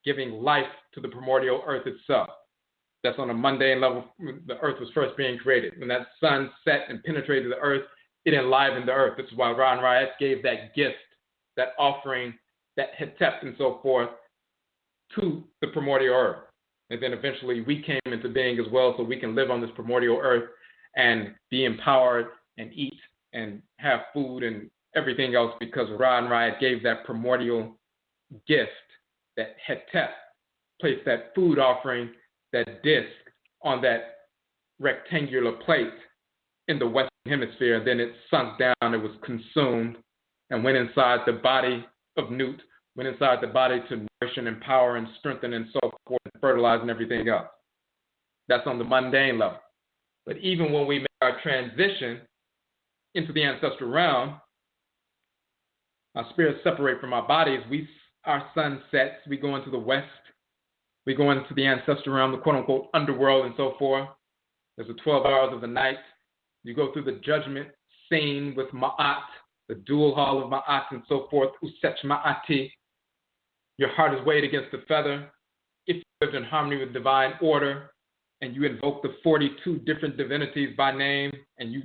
giving life to the primordial earth itself. That's on a mundane level. The earth was first being created. When that sun set and penetrated the earth, it enlivened the earth. This is why Ra and Ra'et gave that gift, that offering, that Hetep and so forth to the primordial earth. And then eventually we came into being as well, so we can live on this primordial earth and be empowered and eat and have food and everything else, because Ra and Ra'et gave that primordial gift, that Hetep, placed that food offering, that disc on that rectangular plate in the western hemisphere, and then it sunk down, it was consumed, and went inside the body of Nut, went inside the body to nourish and empower and strengthen and so forth, and fertilize and everything else. That's on the mundane level. But even when we make our transition into the ancestral realm, our spirits separate from our bodies. Our sun sets, we go into the west, we go into the ancestral realm, the quote-unquote underworld and so forth. There's the 12 hours of the night. You go through the judgment scene with Ma'at, the dual hall of Ma'at and so forth, Usech Ma'ati. Your heart is weighed against the feather. If you lived in harmony with divine order and you invoke the 42 different divinities by name and you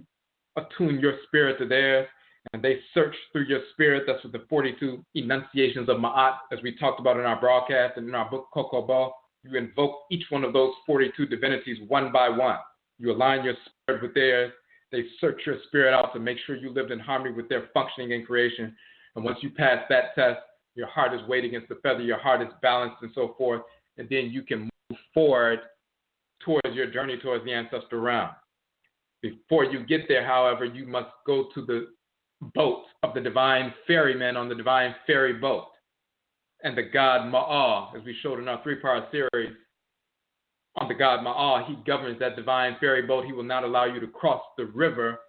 attune your spirit to theirs, and they search through your spirit. That's what the 42 enunciations of Ma'at, as we talked about in our broadcast and in our book, Kokobo. You invoke each one of those 42 divinities one by one. You align your spirit with theirs. They search your spirit out to make sure you lived in harmony with their functioning in creation. And once you pass that test, your heart is weighed against the feather, your heart is balanced and so forth, and then you can move forward towards your journey towards the ancestral realm. Before you get there, however, you must go to the boat of the divine ferryman on the divine ferry boat. And the god Ma'ah, as we showed in our 3-part series, on the god Ma'ah, he governs that divine ferry boat. He will not allow you to cross the river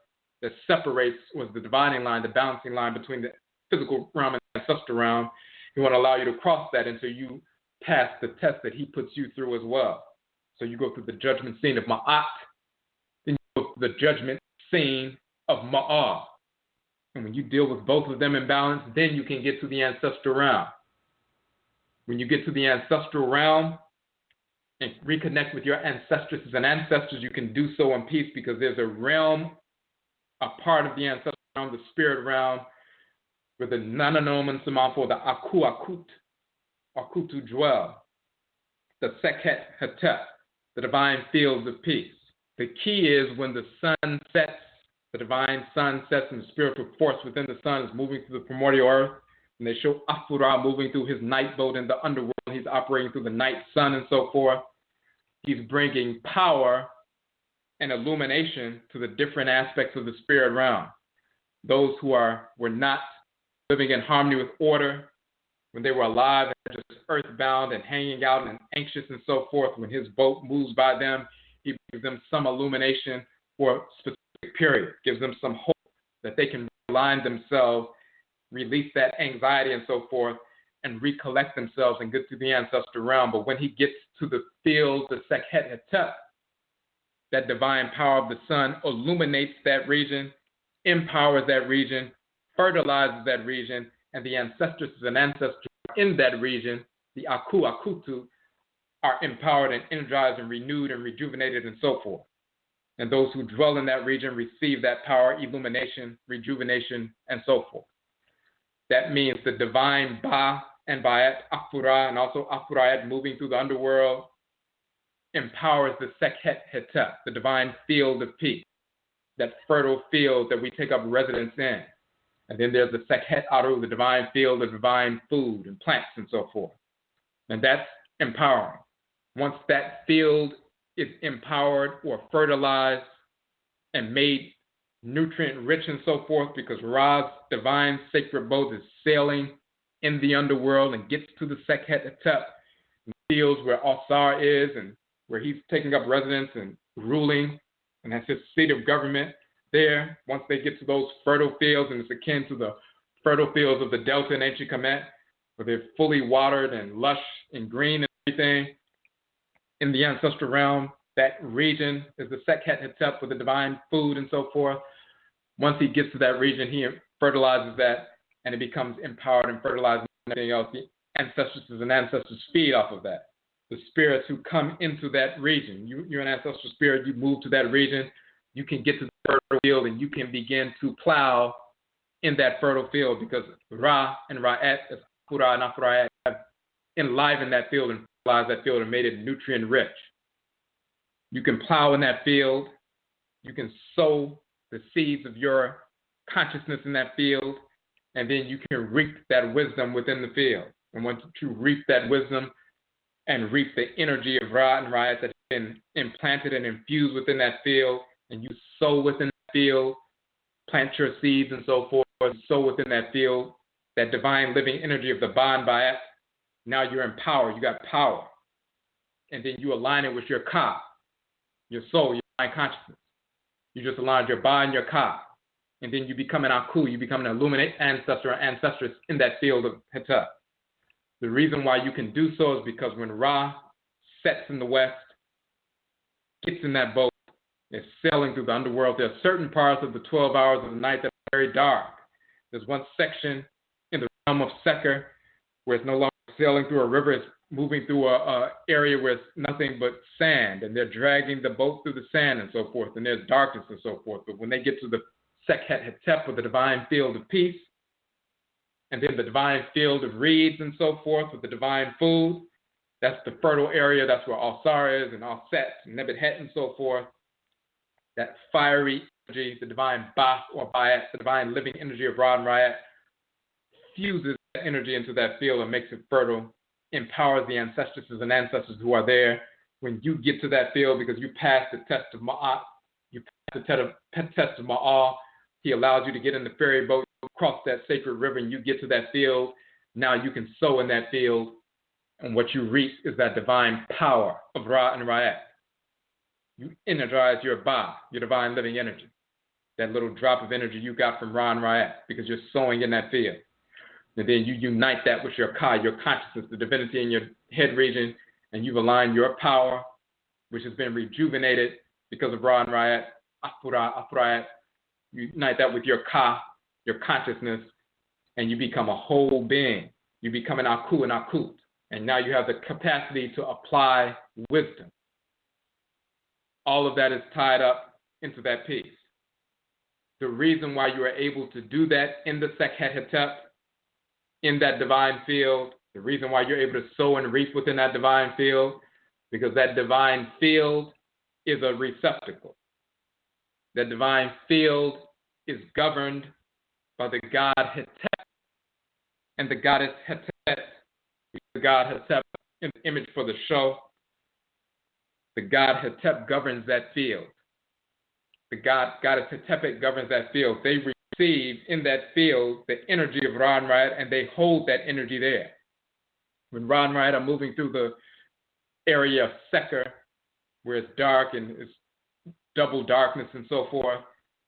that separates, was the dividing line, the balancing line between the physical realm and the ancestral realm. He won't allow you to cross that until you pass the test that he puts you through as well. So you go through the judgment scene of Ma'at, then you go through the judgment scene of Ma'ah. And when you deal with both of them in balance, then you can get to the ancestral realm. When you get to the ancestral realm and reconnect with your ancestresses and ancestors, you can do so in peace, because there's a realm, a part of the ancestral realm, the spirit realm, where the Nananom and Samafo, the Akutu dwell, the Sekhet-Aaru, the divine fields of peace. The key is when the sun sets, the divine sun sets, and the spiritual force within the sun is moving through the primordial earth, and they show Afura moving through his night boat in the underworld. He's operating through the night sun and so forth. He's bringing power and illumination to the different aspects of the spirit realm. Those who were not living in harmony with order when they were alive and just earthbound and hanging out and anxious and so forth, when his boat moves by them, he gives them some illumination for a specific period, gives them some hope that they can realign themselves, release that anxiety and so forth, and recollect themselves and get to the ancestral realm. But when he gets to the fields, the Sekhet-Aaru, that divine power of the sun illuminates that region, empowers that region, fertilizes that region, and the ancestresses and ancestors in that region, the Akutu, are empowered and energized and renewed and rejuvenated and so forth. and those who dwell in that region receive that power, illumination, rejuvenation, and so forth. That means the divine Ba and Ba'at, Akfura, and also Akfura'at moving through the underworld empowers the Sekhet-Hetep, the divine field of peace, that fertile field that we take up residence in. And then there's the Sekhet-Aaru, the divine field of divine food and plants and so forth. And that's empowering. Once that field is empowered or fertilized and made nutrient rich and so forth, because Ra's divine sacred boat is sailing in the underworld and gets to the Sekhet-Hetep, fields where Osar is and where he's taking up residence and ruling, and that's his seat of government there. Once they get to those fertile fields, and it's akin to the fertile fields of the Delta in ancient Kemet, where they're fully watered and lush and green and everything. In the ancestral realm, that region is the Sekhet-Hetep with the divine food and so forth. Once he gets to that region, he fertilizes that, and it becomes empowered and fertilized and everything else. The ancestors feed off of that. The spirits who come into that region, you're an ancestral spirit, you move to that region, you can get to the fertile field and you can begin to plow in that fertile field, because Ra and Ra'at, as Akura and Akfura'at, have enlivened that field and fertilized that field and made it nutrient rich. You can plow in that field, you can sow the seeds of your consciousness in that field, and then you can reap that wisdom within the field. And once you reap that wisdom and reap the energy of Ra and Ra'at that has been implanted and infused within that field, and you sow within that field, plant your seeds and so forth, sow within that field, that divine living energy of the Ba and Ba'at, now you're empowered, you got power. And then you align it with your Ka, your soul, your mind consciousness. You just aligned your Ba and your Ka. And then you become an Aku, you become an illuminate ancestor or ancestress in that field of Hetep. The reason why you can do so is because when Ra sets in the west, gets in that boat, is sailing through the underworld, there are certain parts of the 12 hours of the night that are very dark. There's one section in the realm of Sekher where it's no longer sailing through a river, it's moving through a area where it's nothing but sand, and they're dragging the boat through the sand and so forth, and there's darkness and so forth. But when they get to the Sekhet-Hetep, with the divine field of peace, and then the divine field of reeds and so forth with the divine food, that's the fertile area, that's where Osar is and Osset and Nebet-Het and so forth. That fiery energy, the divine Ba or Ba'at, the divine living energy of Ra and Ra'at, fuses that energy into that field and makes it fertile, empowers the ancestresses and ancestors who are there. When you get to that field, because you pass the test of Ma'at, you pass the test of Ma'al, he allows you to get in the ferry boat, cross that sacred river, and you get to that field. Now you can sow in that field, and what you reap is that divine power of Ra and Ra'at. You energize your Ba, your divine living energy, that little drop of energy you got from Ra and Ra'at, because you're sowing in that field. And then you unite that with your Ka, your consciousness, the divinity in your head region, and you've aligned your power, which has been rejuvenated because of Ra and Ra'at, Akfura'at. You unite that with your Ka, your consciousness, and you become a whole being. You become an Aku and Akut. And now you have the capacity to apply wisdom. All of that is tied up into that piece. The reason why you are able to do that in the Sekhet-Hetep, in that divine field, the reason why you're able to sow and reap within that divine field, because that divine field is a receptacle. That divine field is governed by the god Hetep, and the goddess Hetepet, the god Hetep in the image for the show. The god Hetep governs that field. The goddess Hetepet governs that field. They receive in that field the energy of Ra and Ra'at, and they hold that energy there. When Ra and Ra'at are moving through the area of Sekher, where it's dark and it's double darkness and so forth,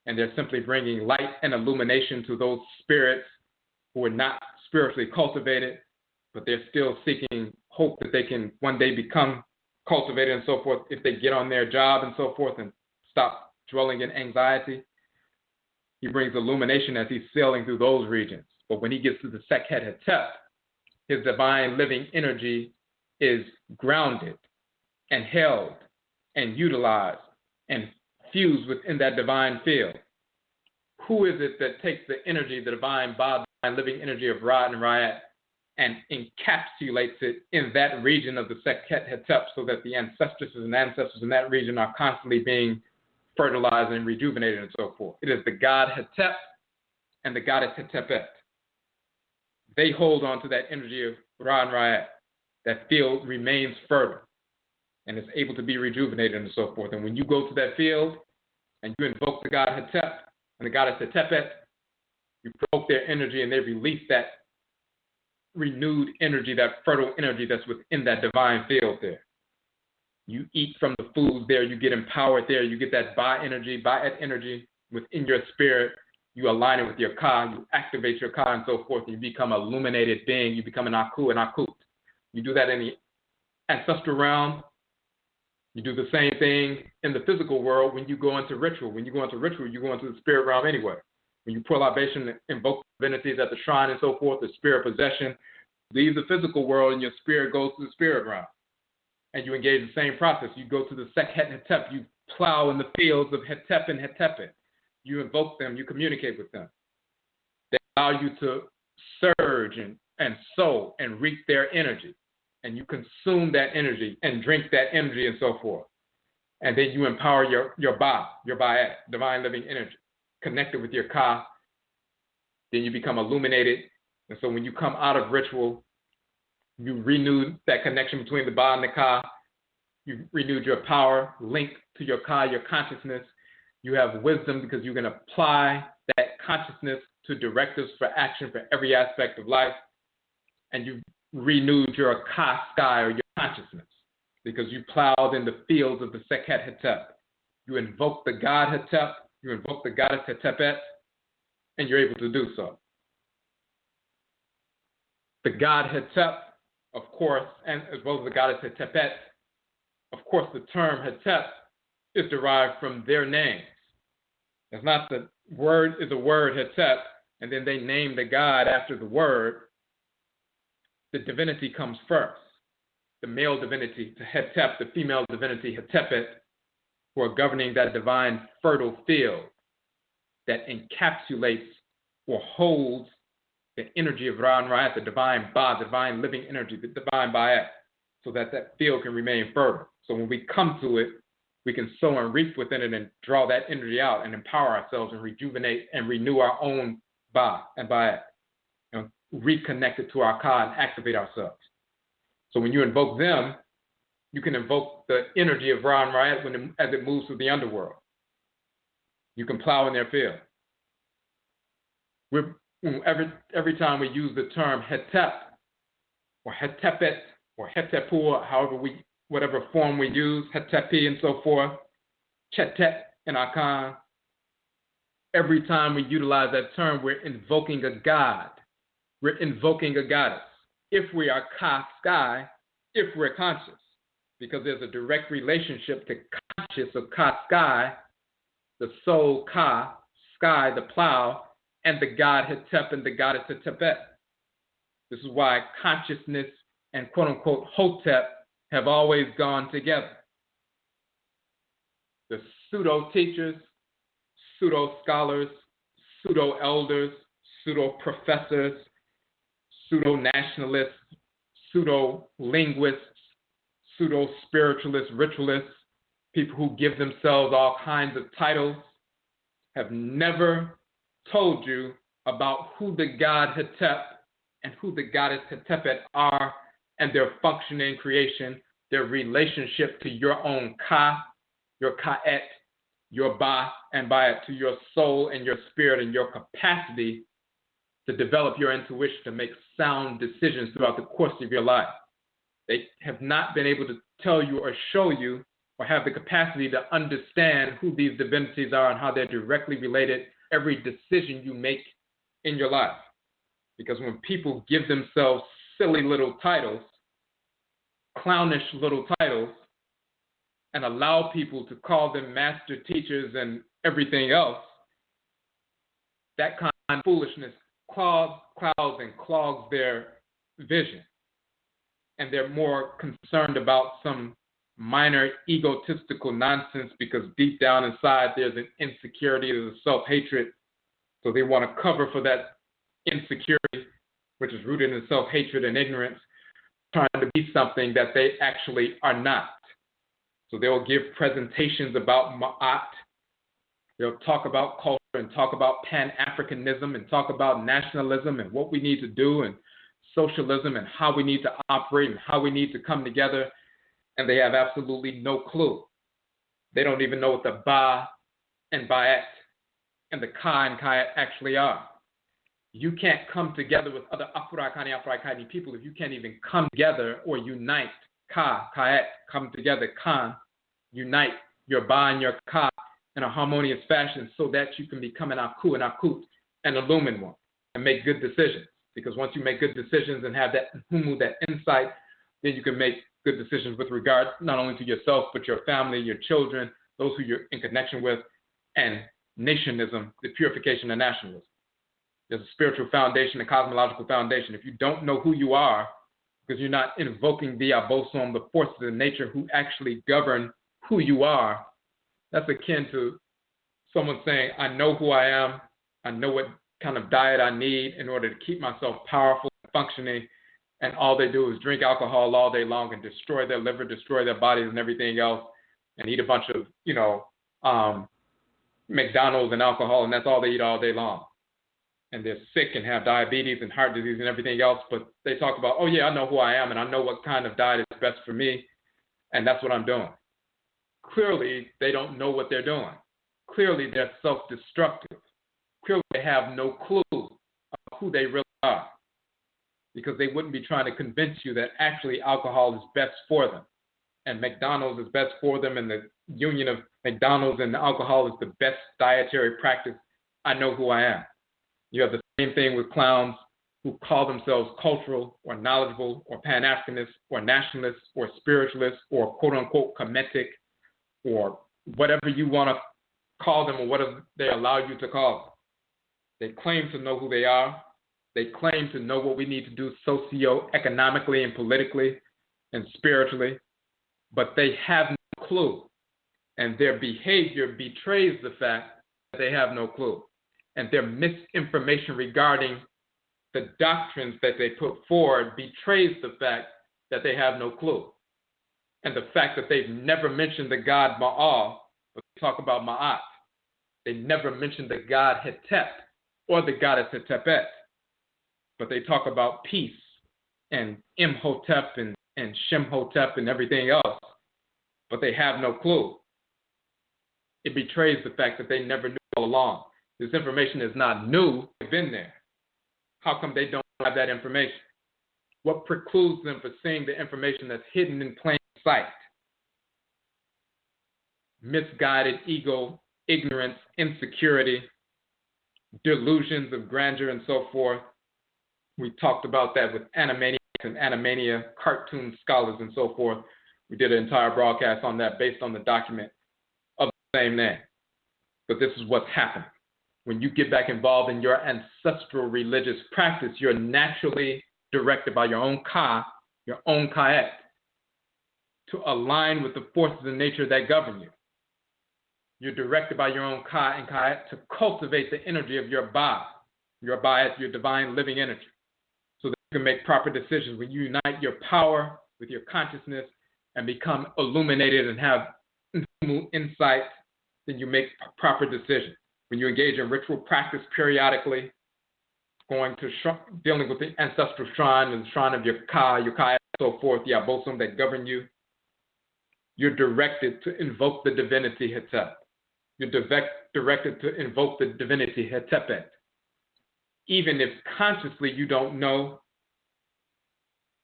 and they're simply bringing light and illumination to those spirits who are not spiritually cultivated, but they're still seeking hope that they can one day become cultivated and so forth if they get on their job and so forth and stop dwelling in anxiety. He brings illumination as he's sailing through those regions. But when he gets to the Sekhet-Hetep, his divine living energy is grounded and held and utilized and fuse within that divine field. Who is it that takes the energy, the divine Ba, the divine living energy of Ra and Ra'at, and encapsulates it in that region of the Sekhet-Hetep so that the ancestresses and ancestors in that region are constantly being fertilized and rejuvenated and so forth? It is the god Hetep and the goddess Hetepet. They hold on to that energy of Ra and Ra'at. That field remains fertile and is able to be rejuvenated and so forth. And when you go to that field and you invoke the god Hetep and the goddess Hetepet, you provoke their energy and they release that renewed energy, that fertile energy that's within that divine field there. You eat from the foods there, you get empowered there, you get that Ba energy, Ba'at energy within your spirit. You align it with your Ka, you activate your Ka and so forth, and you become an illuminated being, you become an Aku and Akut. You do that in the ancestral realm. You do the same thing in the physical world when you go into ritual. When you go into ritual, you go into the spirit realm anyway. When you pour libation, invoke divinities at the shrine and so forth, the spirit possession, leave the physical world and your spirit goes to the spirit realm. And you engage the same process. You go to the Sekhet-Hetep, you plow in the fields of Hetep and Hetepet. You invoke them, you communicate with them. They allow you to surge and sow and reap their energy. And you consume that energy and drink that energy and so forth. And then you empower your Ba, your Ba'at, divine living energy, connected with your Ka. Then you become illuminated. And so when you come out of ritual, you renewed that connection between the Ba and the Ka. You renewed your power, linked to your Ka, your consciousness. You have wisdom because you can apply that consciousness to directives for action for every aspect of life. And you renewed your Ka SKAI or your consciousness because you plowed in the fields of the Sekhet-Hetep. You invoke the god Hetep, you invoke the goddess Hetepet, and you're able to do so. The god Hetep, of course, and as well as the goddess Hetepet, of course, the term Hetep is derived from their names. It's not the word is a word Hetep, and then they name the god after the word. The divinity comes first. The male divinity to Hetep, the female divinity Hetepet, who are governing that divine fertile field that encapsulates or holds the energy of Ra and Ra'at, the divine Ba, divine living energy, the divine Ba'at, so that that field can remain fertile. So when we come to it, we can sow and reap within it and draw that energy out and empower ourselves and rejuvenate and renew our own Ba and Ba'at, and reconnect it to our Ka and activate ourselves. So when you invoke them, you can invoke the energy of Ra and Ra'at as it moves through the underworld. You can plow in their field. Every time we use the term Hetep or Hetepet or Hetepu, whatever form we use, Hetepi and so forth, Chetet and Akan, every time we utilize that term, we're invoking a god. We're invoking a goddess. If we are Ka SKAI, if we're conscious, because there's a direct relationship to conscious of Ka SKAI, the soul Ka, SKAI, the plow, and the god Hetep and the goddess Hetepet. This is why consciousness and quote-unquote Hotep have always gone together. The pseudo-teachers, pseudo-scholars, pseudo-elders, pseudo-professors, pseudo-nationalists, pseudo-linguists, pseudo-spiritualists, ritualists, people who give themselves all kinds of titles, have never told you about who the god Hetep and who the goddess Hetepet are and their function in creation, their relationship to your own Ka, your Ka'et, your Ba and Ba'at, to your soul and your spirit and your capacity to develop your intuition to make sound decisions throughout the course of your life. They have not been able to tell you or show you or have the capacity to understand who these divinities are and how they're directly related every decision you make in your life. Because when people give themselves silly little titles, clownish little titles, and allow people to call them master teachers and everything else, that kind of foolishness clouds and clogs their vision. And they're more concerned about some minor egotistical nonsense because deep down inside there's an insecurity, there's a self-hatred. So they want to cover for that insecurity, which is rooted in self-hatred and ignorance, trying to be something that they actually are not. So they'll give presentations about Ma'at. They'll talk about culture and talk about Pan-Africanism and talk about nationalism and what we need to do and socialism and how we need to operate and how we need to come together. And they have absolutely no clue. They don't even know what the Ba and Ba'at and the Ka and Kayat actually are. You can't come together with other Afro-Akani people if you can't even come together or unite. Ka, Kayat, come together. Kan, unite your Ba and your Ka in a harmonious fashion so that you can become an Aku and Akut and illumine one and make good decisions. Because once you make good decisions and have that humu, that insight, then you can make good decisions with regard not only to yourself, but your family, your children, those who you're in connection with, and nationism, the purification of nationalism. There's a spiritual foundation, a cosmological foundation. If you don't know who you are, because you're not invoking the abosom, the forces of nature who actually govern who you are, that's akin to someone saying, I know who I am, I know what kind of diet I need in order to keep myself powerful and functioning, and all they do is drink alcohol all day long and destroy their liver, destroy their bodies and everything else, and eat a bunch of, McDonald's and alcohol, and that's all they eat all day long. And they're sick and have diabetes and heart disease and everything else, but they talk about, oh yeah, I know who I am and I know what kind of diet is best for me, and that's what I'm doing. Clearly, they don't know what they're doing. Clearly, they're self-destructive. Clearly, they have no clue of who they really are, because they wouldn't be trying to convince you that actually alcohol is best for them and McDonald's is best for them and the union of McDonald's and alcohol is the best dietary practice. I know who I am. You have the same thing with clowns who call themselves cultural or knowledgeable or Pan-Africanists or nationalists or spiritualists or quote-unquote Kemetic or whatever you want to call them or whatever they allow you to call them. They claim to know who they are. They claim to know what we need to do socio-economically and politically and spiritually, but they have no clue. And their behavior betrays the fact that they have no clue. And their misinformation regarding the doctrines that they put forward betrays the fact that they have no clue. And the fact that they've never mentioned the god Ma'al, but they talk about Ma'at. They never mentioned the god Hetep or the goddess Hetepet, but they talk about peace and Imhotep and Shemhotep and everything else, but they have no clue. It betrays the fact that they never knew all along. This information is not new, they've been there. How come they don't have that information? What precludes them from seeing the information that's hidden in plain sight? Misguided ego, ignorance, insecurity, delusions of grandeur, and so forth. We talked about that with Animaniacs and Animania, cartoon scholars, and so forth. We did an entire broadcast on that based on the document of the same name. But this is what's happening. When you get back involved in your ancestral religious practice, you're naturally directed by your own Ka, your own Kayet, to align with the forces of nature that govern you. You're directed by your own Ka and Kayet to cultivate the energy of your Ba, your divine living energy, so that you can make proper decisions. When you unite your power with your consciousness and become illuminated and have insight, then you make proper decisions. When you engage in ritual practice periodically, going to dealing with the ancestral shrine and the shrine of your Ka, and so forth, the abosom that govern you, you're directed to invoke the divinity Hetep. You're directed to invoke the divinity Hetepet. Even if consciously you don't know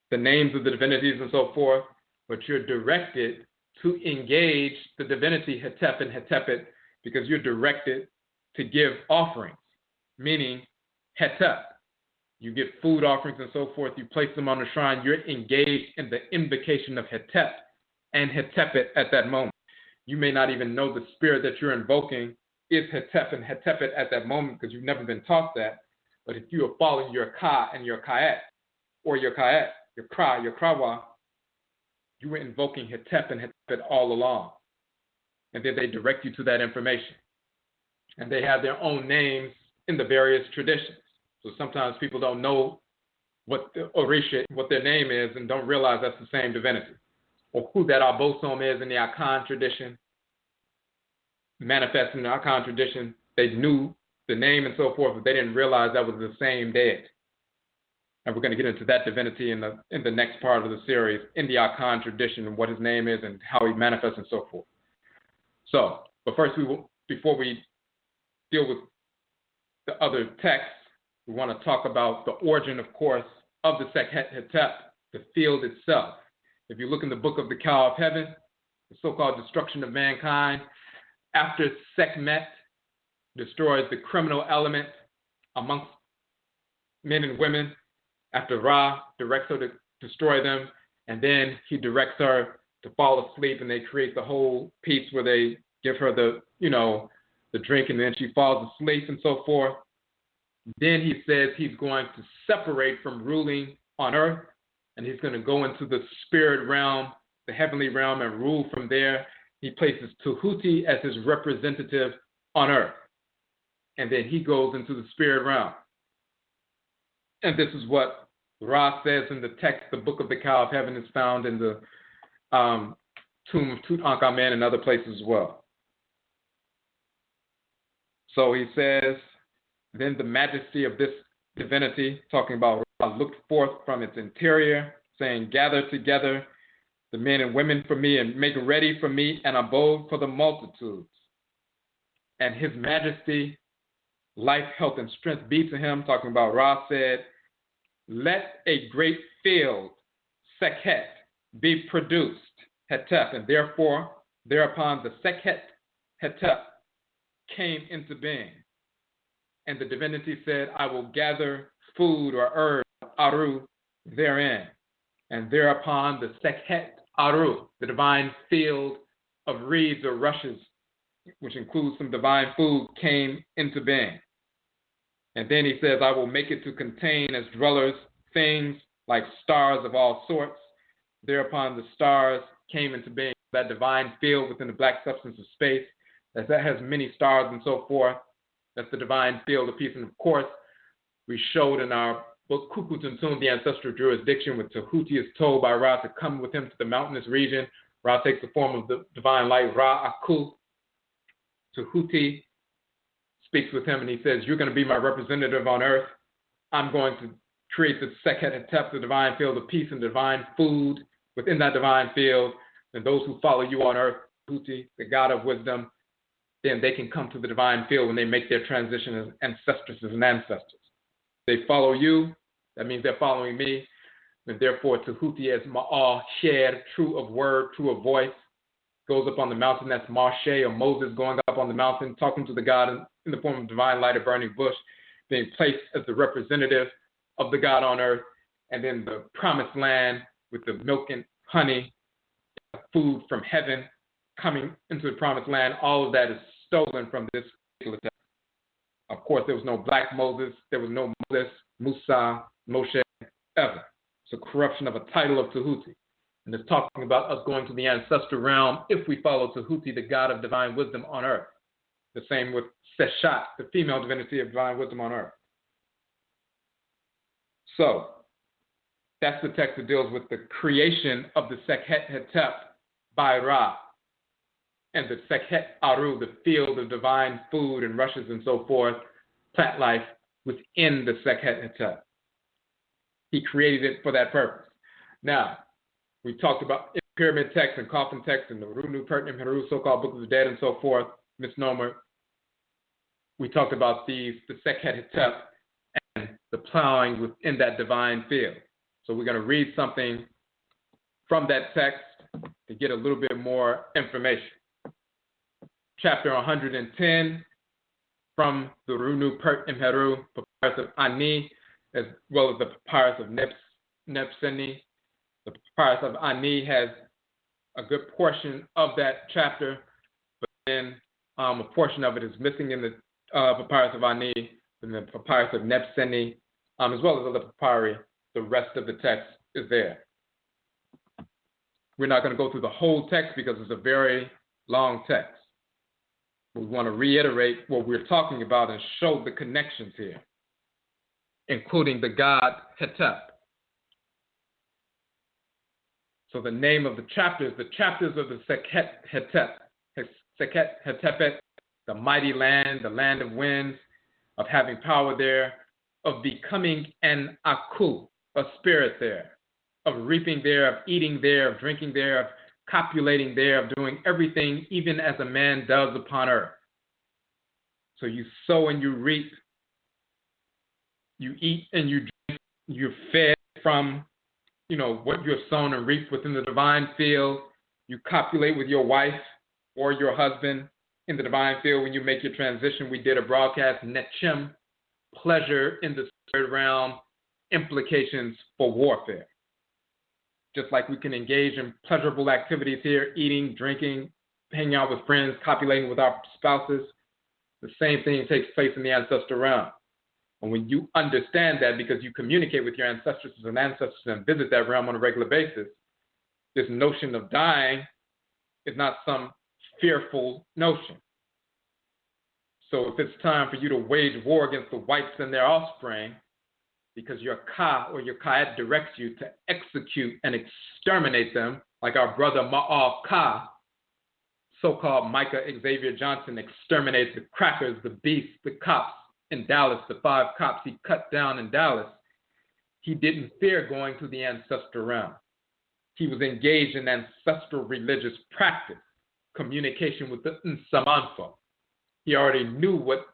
the names of the divinities and so forth, but you're directed to engage the divinity Hetep and Hetepet because you're directed to give offerings, meaning Hetep. You give food offerings and so forth, you place them on the shrine, you're engaged in the invocation of Hetep and Hetepet at that moment. You may not even know the spirit that you're invoking is Hetep and Hetepet at that moment because you've never been taught that. But if you are following your Ka and your Kayet, or your Kayet, your Kra, your Krawa, you were invoking Hetep and Hetep it all along. And then they direct you to that information. And they have their own names in the various traditions. So sometimes people don't know what the Orisha, what their name is, and don't realize that's the same divinity. Or who that Abosom is in the Akan tradition, manifesting in the Akan tradition. They knew the name and so forth, but they didn't realize that was the same deity. And we're going to get into that divinity in the next part of the series, in the Akan tradition, and what his name is and how he manifests and so forth. So, but first, before we deal with the other texts, we want to talk about the origin, of course, of the Sekhet-Hetep, the field itself. If you look in the book of the Cow of Heaven, the so-called destruction of mankind, after Sekhmet destroys the criminal element amongst men and women, after Ra directs her to destroy them, and then he directs her to fall asleep, and they create the whole piece where they give her the drink, and then she falls asleep and so forth. Then he says he's going to separate from ruling on earth, and he's going to go into the spirit realm, the heavenly realm, and rule from there. He places Tahuti as his representative on earth, and then he goes into the spirit realm. And this is what Ra says in the text. The book of the Cow of Heaven is found in the tomb of Tutankhamen and other places as well. So he says, then the majesty of this divinity, talking about Ra, looked forth from its interior, saying, gather together the men and women for me, and make ready for me an abode for the multitudes. And his majesty, life, health, and strength be to him, talking about Ra, said, let a great field, Sekhet, be produced, Hetep, and therefore, thereupon the Sekhet-Hetep came into being. And the divinity said, I will gather food or herb, Aru, therein. And thereupon the Sekhet-Aaru, the divine field of reeds or rushes, which includes some divine food, came into being. And then he says, I will make it to contain as dwellers things like stars of all sorts. Thereupon the stars came into being, that divine field within the black substance of space, as that has many stars and so forth. That's the divine field of peace. And of course, we showed in our book, Kukutuntun, the ancestral jurisdiction, where Tahuti is told by Ra to come with him to the mountainous region. Ra takes the form of the divine light, Ra Aku. Tahuti speaks with him, and he says, you're going to be my representative on earth. I'm going to create the Sekhet-Hetep, the divine field of peace and divine food within that divine field. And those who follow you on earth, Tahuti, the God of wisdom, then they can come to the divine field when they make their transition as ancestresses and ancestors. They follow you, that means they're following me. And therefore, Tahuti as Ma'al, Sher, true of word, true of voice, goes up on the mountain. That's Moshe, or Moses, going up on the mountain, talking to the God in the form of divine light, a burning bush, being placed as the representative of the God on earth. And then the promised land with the milk and honey, food from heaven coming into the promised land. All of that is stolen from this particular text. Of course, there was no black Moses. There was no Moses, Musa, Moshe, ever. It's a corruption of a title of Tahuti. And it's talking about us going to the ancestral realm if we follow Tahuti, the God of divine wisdom on earth. The same with Seshat, the female divinity of divine wisdom on earth. So, that's the text that deals with the creation of the Sekhet-Hetep by Ra, and the Sekhet-Aaru, the field of divine food and rushes and so forth, plant life within the Sekhet-Hetep. He created it for that purpose. Now, we talked about pyramid text and coffin text and the Runu, Pertnim, Heru, so-called Book of the Dead and so forth, misnomer. We talked about the Sekhet-Hetep and the plowing within that divine field. So we're going to read something from that text to get a little bit more information. Chapter 110 from the Runu, Pertnim, Heru, Papyrus of Ani, as well as the Papyrus of Nebseni. The Papyrus of Ani has a good portion of that chapter, but then a portion of it is missing in the Papyrus of Ani, and the Papyrus of Nebseni, as well as other papyri. The rest of the text is there. We're not going to go through the whole text because it's a very long text. We want to reiterate what we're talking about and show the connections here, including the god Hetep. So the name of the chapters of the Sekhet-Hetep, Sekhet-Hetepet, the mighty land, the land of winds, of having power there, of becoming an Aku, a spirit there, of reaping there, of eating there, of drinking there, of copulating there, of doing everything even as a man does upon earth. So you sow and you reap, you eat and you drink, you're fed from, what you're sown and reaped within the divine field. You copulate with your wife or your husband in the divine field when you make your transition. We did a broadcast, Netchim, pleasure in the spirit realm, implications for warfare. Just like we can engage in pleasurable activities here, eating, drinking, hanging out with friends, copulating with our spouses, the same thing takes place in the ancestral realm. And when you understand that, because you communicate with your ancestresses and visit that realm on a regular basis, this notion of dying is not some fearful notion. So if it's time for you to wage war against the whites and their offspring, because your Ka or your Ka'et directs you to execute and exterminate them, like our brother Ma'al Ka, so-called Micah Xavier Johnson, exterminates the crackers, the beasts, the cops in Dallas, the 5 cops he cut down in Dallas. He didn't fear going to the ancestral realm. He was engaged in ancestral religious practice, communication with the Nsamanfo. He already knew what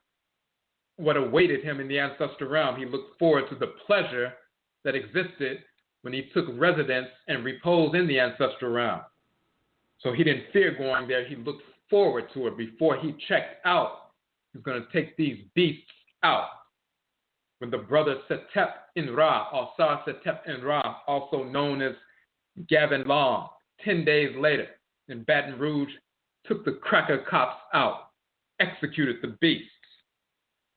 awaited him in the ancestral realm. He looked forward to the pleasure that existed when he took residence and reposed in the ancestral realm. So he didn't fear going there. He looked forward to it. Before he checked out, he's going to take these beasts out. When the brother Hetep and Ra, or Sa Hetep and Ra, also known as Gavin Long, 10 days later in Baton Rouge, took the cracker cops out, executed the beasts.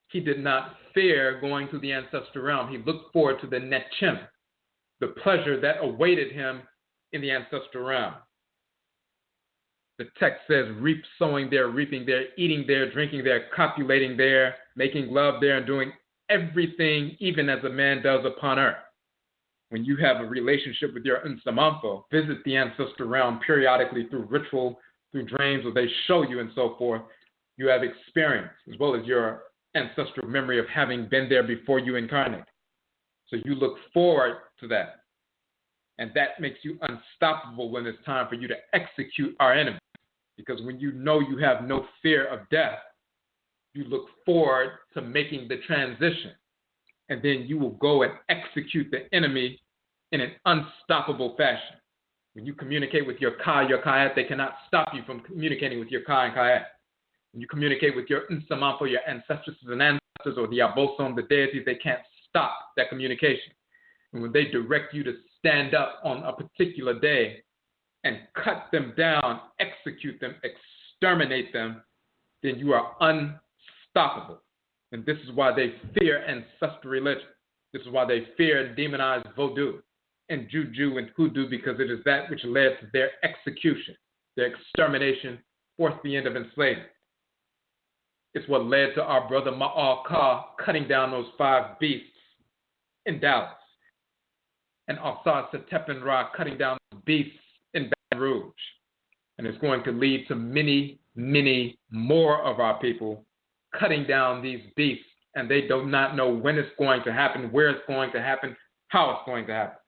He did not fear going to the ancestral realm. He looked forward to the Netchim, the pleasure that awaited him in the ancestral realm. The text says, reap, sowing there, reaping there, eating there, drinking there, copulating there, making love there, and doing everything even as a man does upon earth. When you have a relationship with your Nsamanfo, visit the ancestral realm periodically through ritual, through dreams, or they show you and so forth, you have experience, as well as your ancestral memory of having been there before you incarnate. So you look forward to that. And that makes you unstoppable when it's time for you to execute our enemy. Because when you know you have no fear of death, you look forward to making the transition. And then you will go and execute the enemy in an unstoppable fashion. When you communicate with your Ka, your Ka'et, they cannot stop you from communicating with your Ka and Ka'et. When you communicate with your Nsamanfo, your ancestresses and ancestors, or the Abosom, the deities, they can't stop that communication. And when they direct you to stand up on a particular day and cut them down, execute them, exterminate them, then you are unstoppable. And this is why they fear ancestral religion. This is why they fear and demonize Vodou and Juju and Hoodoo, because it is that which led to their execution, their extermination, forced the end of enslavement. It's what led to our brother Ma'al Ka cutting down those 5 beasts in Dallas, and Asa Hetep and Ra cutting down those beasts in Baton Rouge. And it's going to lead to many, many more of our people cutting down these beasts, and they do not know when it's going to happen, where it's going to happen, how it's going to happen,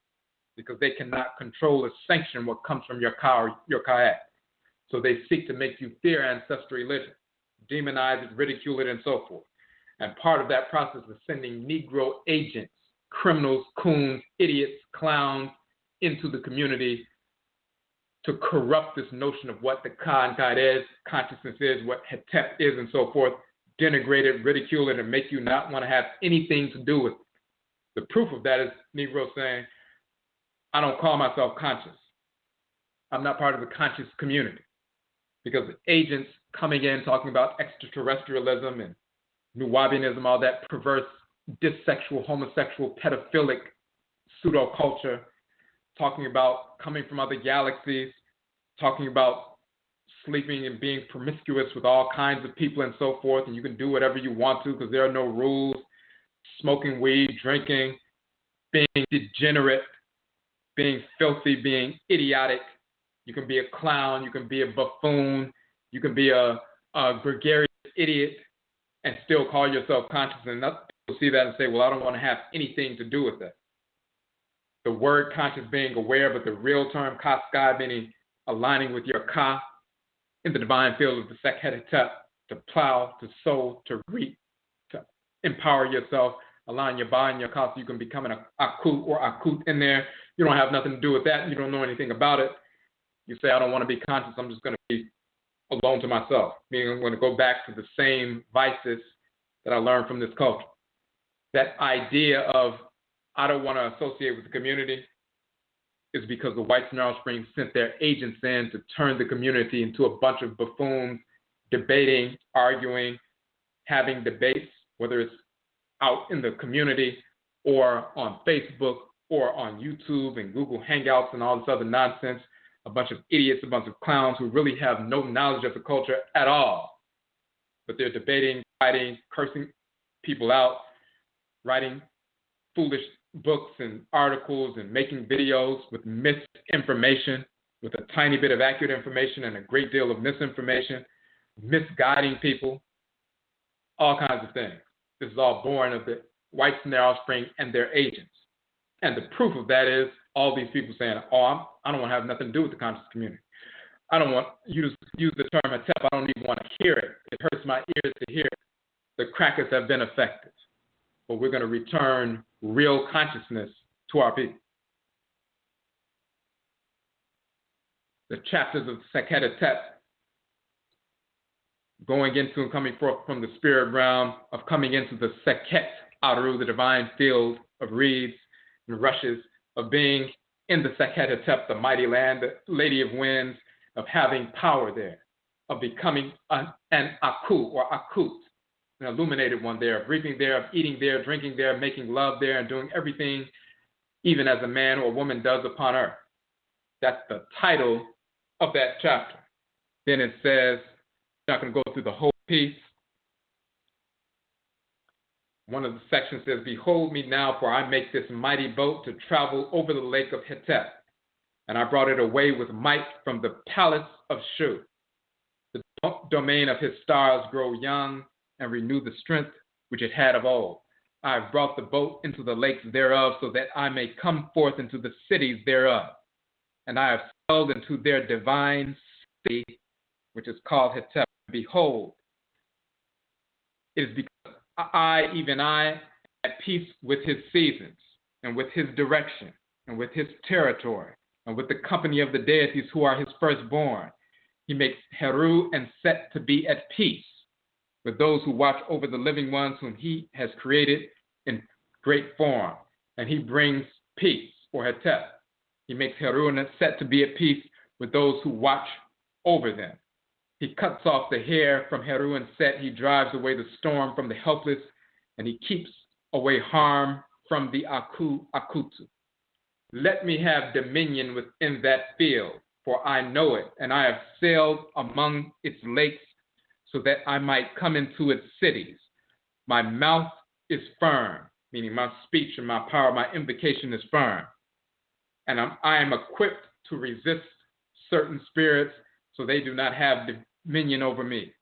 because they cannot control or sanction what comes from your Ka or your Ka'et. So they seek to make you fear ancestral religion, demonize it, ridicule it, and so forth. And part of that process is sending Negro agents, criminals, coons, idiots, clowns into the community to corrupt this notion of what the Ka and Ka'et is, consciousness is, what Hetep is, and so forth, denigrate it, ridicule it, and make you not want to have anything to do with it. The proof of that is Negro saying, I don't call myself conscious. I'm not part of the conscious community. Because agents coming in talking about extraterrestrialism and Nuwabianism, all that perverse, dissexual, homosexual, pedophilic pseudo-culture, talking about coming from other galaxies, talking about sleeping and being promiscuous with all kinds of people and so forth, and you can do whatever you want to because there are no rules, smoking weed, drinking, being degenerate, being filthy, being idiotic. You can be a clown, you can be a buffoon, you can be a gregarious idiot and still call yourself conscious, and people see that and say, well, I don't want to have anything to do with it. The word conscious being aware, but the real term SKAI meaning aligning with your ka in the divine field of the Sekhet-Aaru, to plow, to sow, to reap, to empower yourself, align your body and your ka so you can become an akut or akut in there. You don't have nothing to do with that. You don't know anything about it. You say, I don't want to be conscious. I'm just going to be alone to myself, meaning I'm going to go back to the same vices that I learned from this culture. That idea of I don't want to associate with the community is because the whites and their offspring sent their agents in to turn the community into a bunch of buffoons, debating, arguing, having debates, whether it's out in the community or on Facebook or on YouTube and Google Hangouts and all this other nonsense. A bunch of idiots, a bunch of clowns who really have no knowledge of the culture at all. But they're debating, fighting, cursing people out, writing foolish books and articles and making videos with misinformation, with a tiny bit of accurate information and a great deal of misinformation, misguiding people, all kinds of things. This is all born of the whites and their offspring and their agents. And the proof of that is all these people saying, I don't want to have nothing to do with the conscious community. I don't want you to use the term Hetep. I don't even want to hear it. It hurts my ears to hear it. The crackers have been effective. But we're going to return real consciousness to our people. The chapters of Sekhet-Aaru, going into and coming forth from the spirit realm, of coming into the Sekhet-Aaru, the divine field of reeds and rushes, of being in the Sekhet-Aaru, the mighty land, the lady of winds, of having power there, of becoming an aku or akut, an illuminated one there, of breathing there, of eating there, drinking there, making love there, and doing everything even as a man or woman does upon earth. That's the title of that chapter. Then it says, I'm not going to go through the whole piece. One of the sections says, behold me now, for I make this mighty boat to travel over the lake of Hetep, and I brought it away with might from the palace of Shu. The domain of his stars grow young and renew the strength which it had of old. I have brought the boat into the lakes thereof, so that I may come forth into the cities thereof. And I have sailed into their divine city, which is called Hetep. Behold, it is because I, even I, am at peace with his seasons, and with his direction, and with his territory, and with the company of the deities who are his firstborn. He makes Heru and Set to be at peace with those who watch over the living ones whom he has created in great form. And he brings peace, or Hetep. He makes Heru and Set to be at peace with those who watch over them. He cuts off the hair from Heru and Set. He drives away the storm from the helpless, and he keeps away harm from the akutu. Let me have dominion within that field, for I know it, and I have sailed among its lakes, so that I might come into its cities. My mouth is firm, meaning my speech and my power, my invocation is firm. And I am equipped to resist certain spirits, so they do not have dominion over me.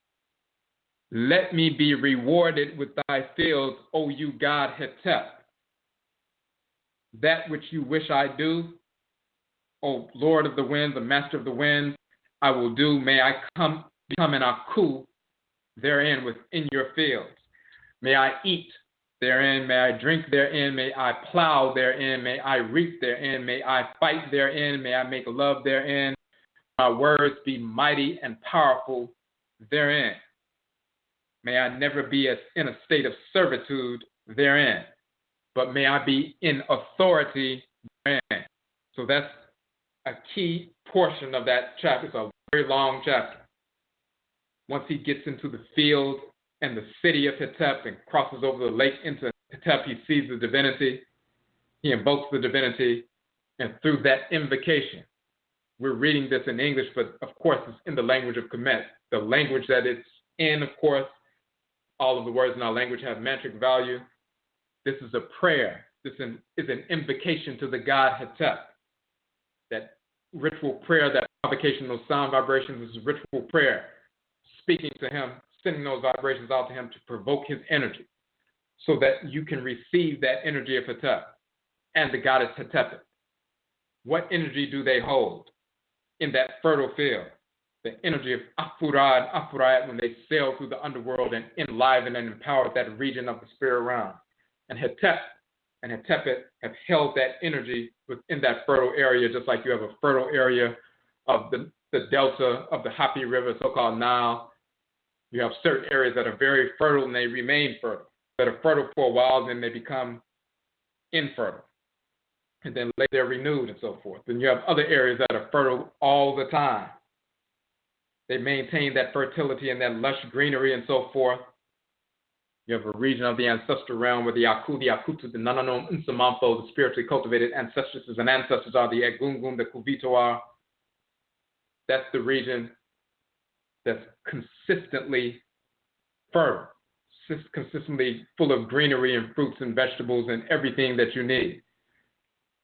Let me be rewarded with thy fields, O you God Hetep. That which you wish I do, O Lord of the winds, the master of the winds, I will do. May I become an aku therein within your fields. May I eat therein, may I drink therein, may I plow therein, may I reap therein, may I fight therein, may I make love therein. My words be mighty and powerful therein. May I never be in a state of servitude therein, but may I be in authority therein. So that's a key portion of that chapter. It's a very long chapter. Once he gets into the field and the city of Hetep and crosses over the lake into Hetep, he sees the divinity. He invokes the divinity, And through that invocation, we're reading this in English, but of course it's in the language of Kemet. The language that it's in, of course, all of the words in our language have mantric value. This is a prayer. This is an invocation to the god Hetep. That ritual prayer, that convocation, those sound vibrations is ritual prayer, speaking to him, sending those vibrations out to him to provoke his energy so that you can receive that energy of Hetep and the goddess Hetepet. What energy do they hold in that fertile field? The energy of Afura and Afurayat when they sail through the underworld and enliven and empower that region of the spirit realm. And Hetep and Hetepet have held that energy within that fertile area, just like you have a fertile area of the delta of the Hapi River, so-called Nile. You have certain areas that are very fertile and they remain fertile, that are fertile for a while, then they become infertile. And then later they're renewed and so forth. Then you have other areas that are fertile all the time. They maintain that fertility and that lush greenery and so forth. You have a region of the ancestral realm where the Aku, the Akutu, the Nananom, Nsamamfo, the spiritually cultivated ancestresses and ancestors are, the Egungun, the Kuvito are. That's the region that's consistently fertile, consistently full of greenery and fruits and vegetables and everything that you need.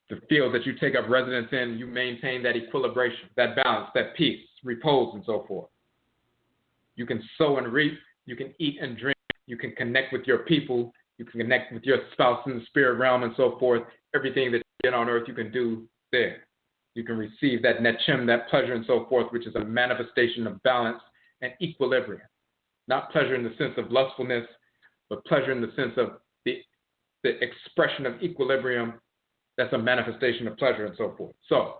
The field that you take up residence in, you maintain that equilibration, that balance, that peace, repose, and so forth. You can sow and reap, you can eat and drink, you can connect with your people, you can connect with your spouse in the spirit realm and so forth. Everything that you get on earth, you can do there. You can receive that netchem, that pleasure and so forth, which is a manifestation of balance and equilibrium. Not pleasure in the sense of lustfulness, but pleasure in the sense of the expression of equilibrium. That's a manifestation of pleasure and so forth. So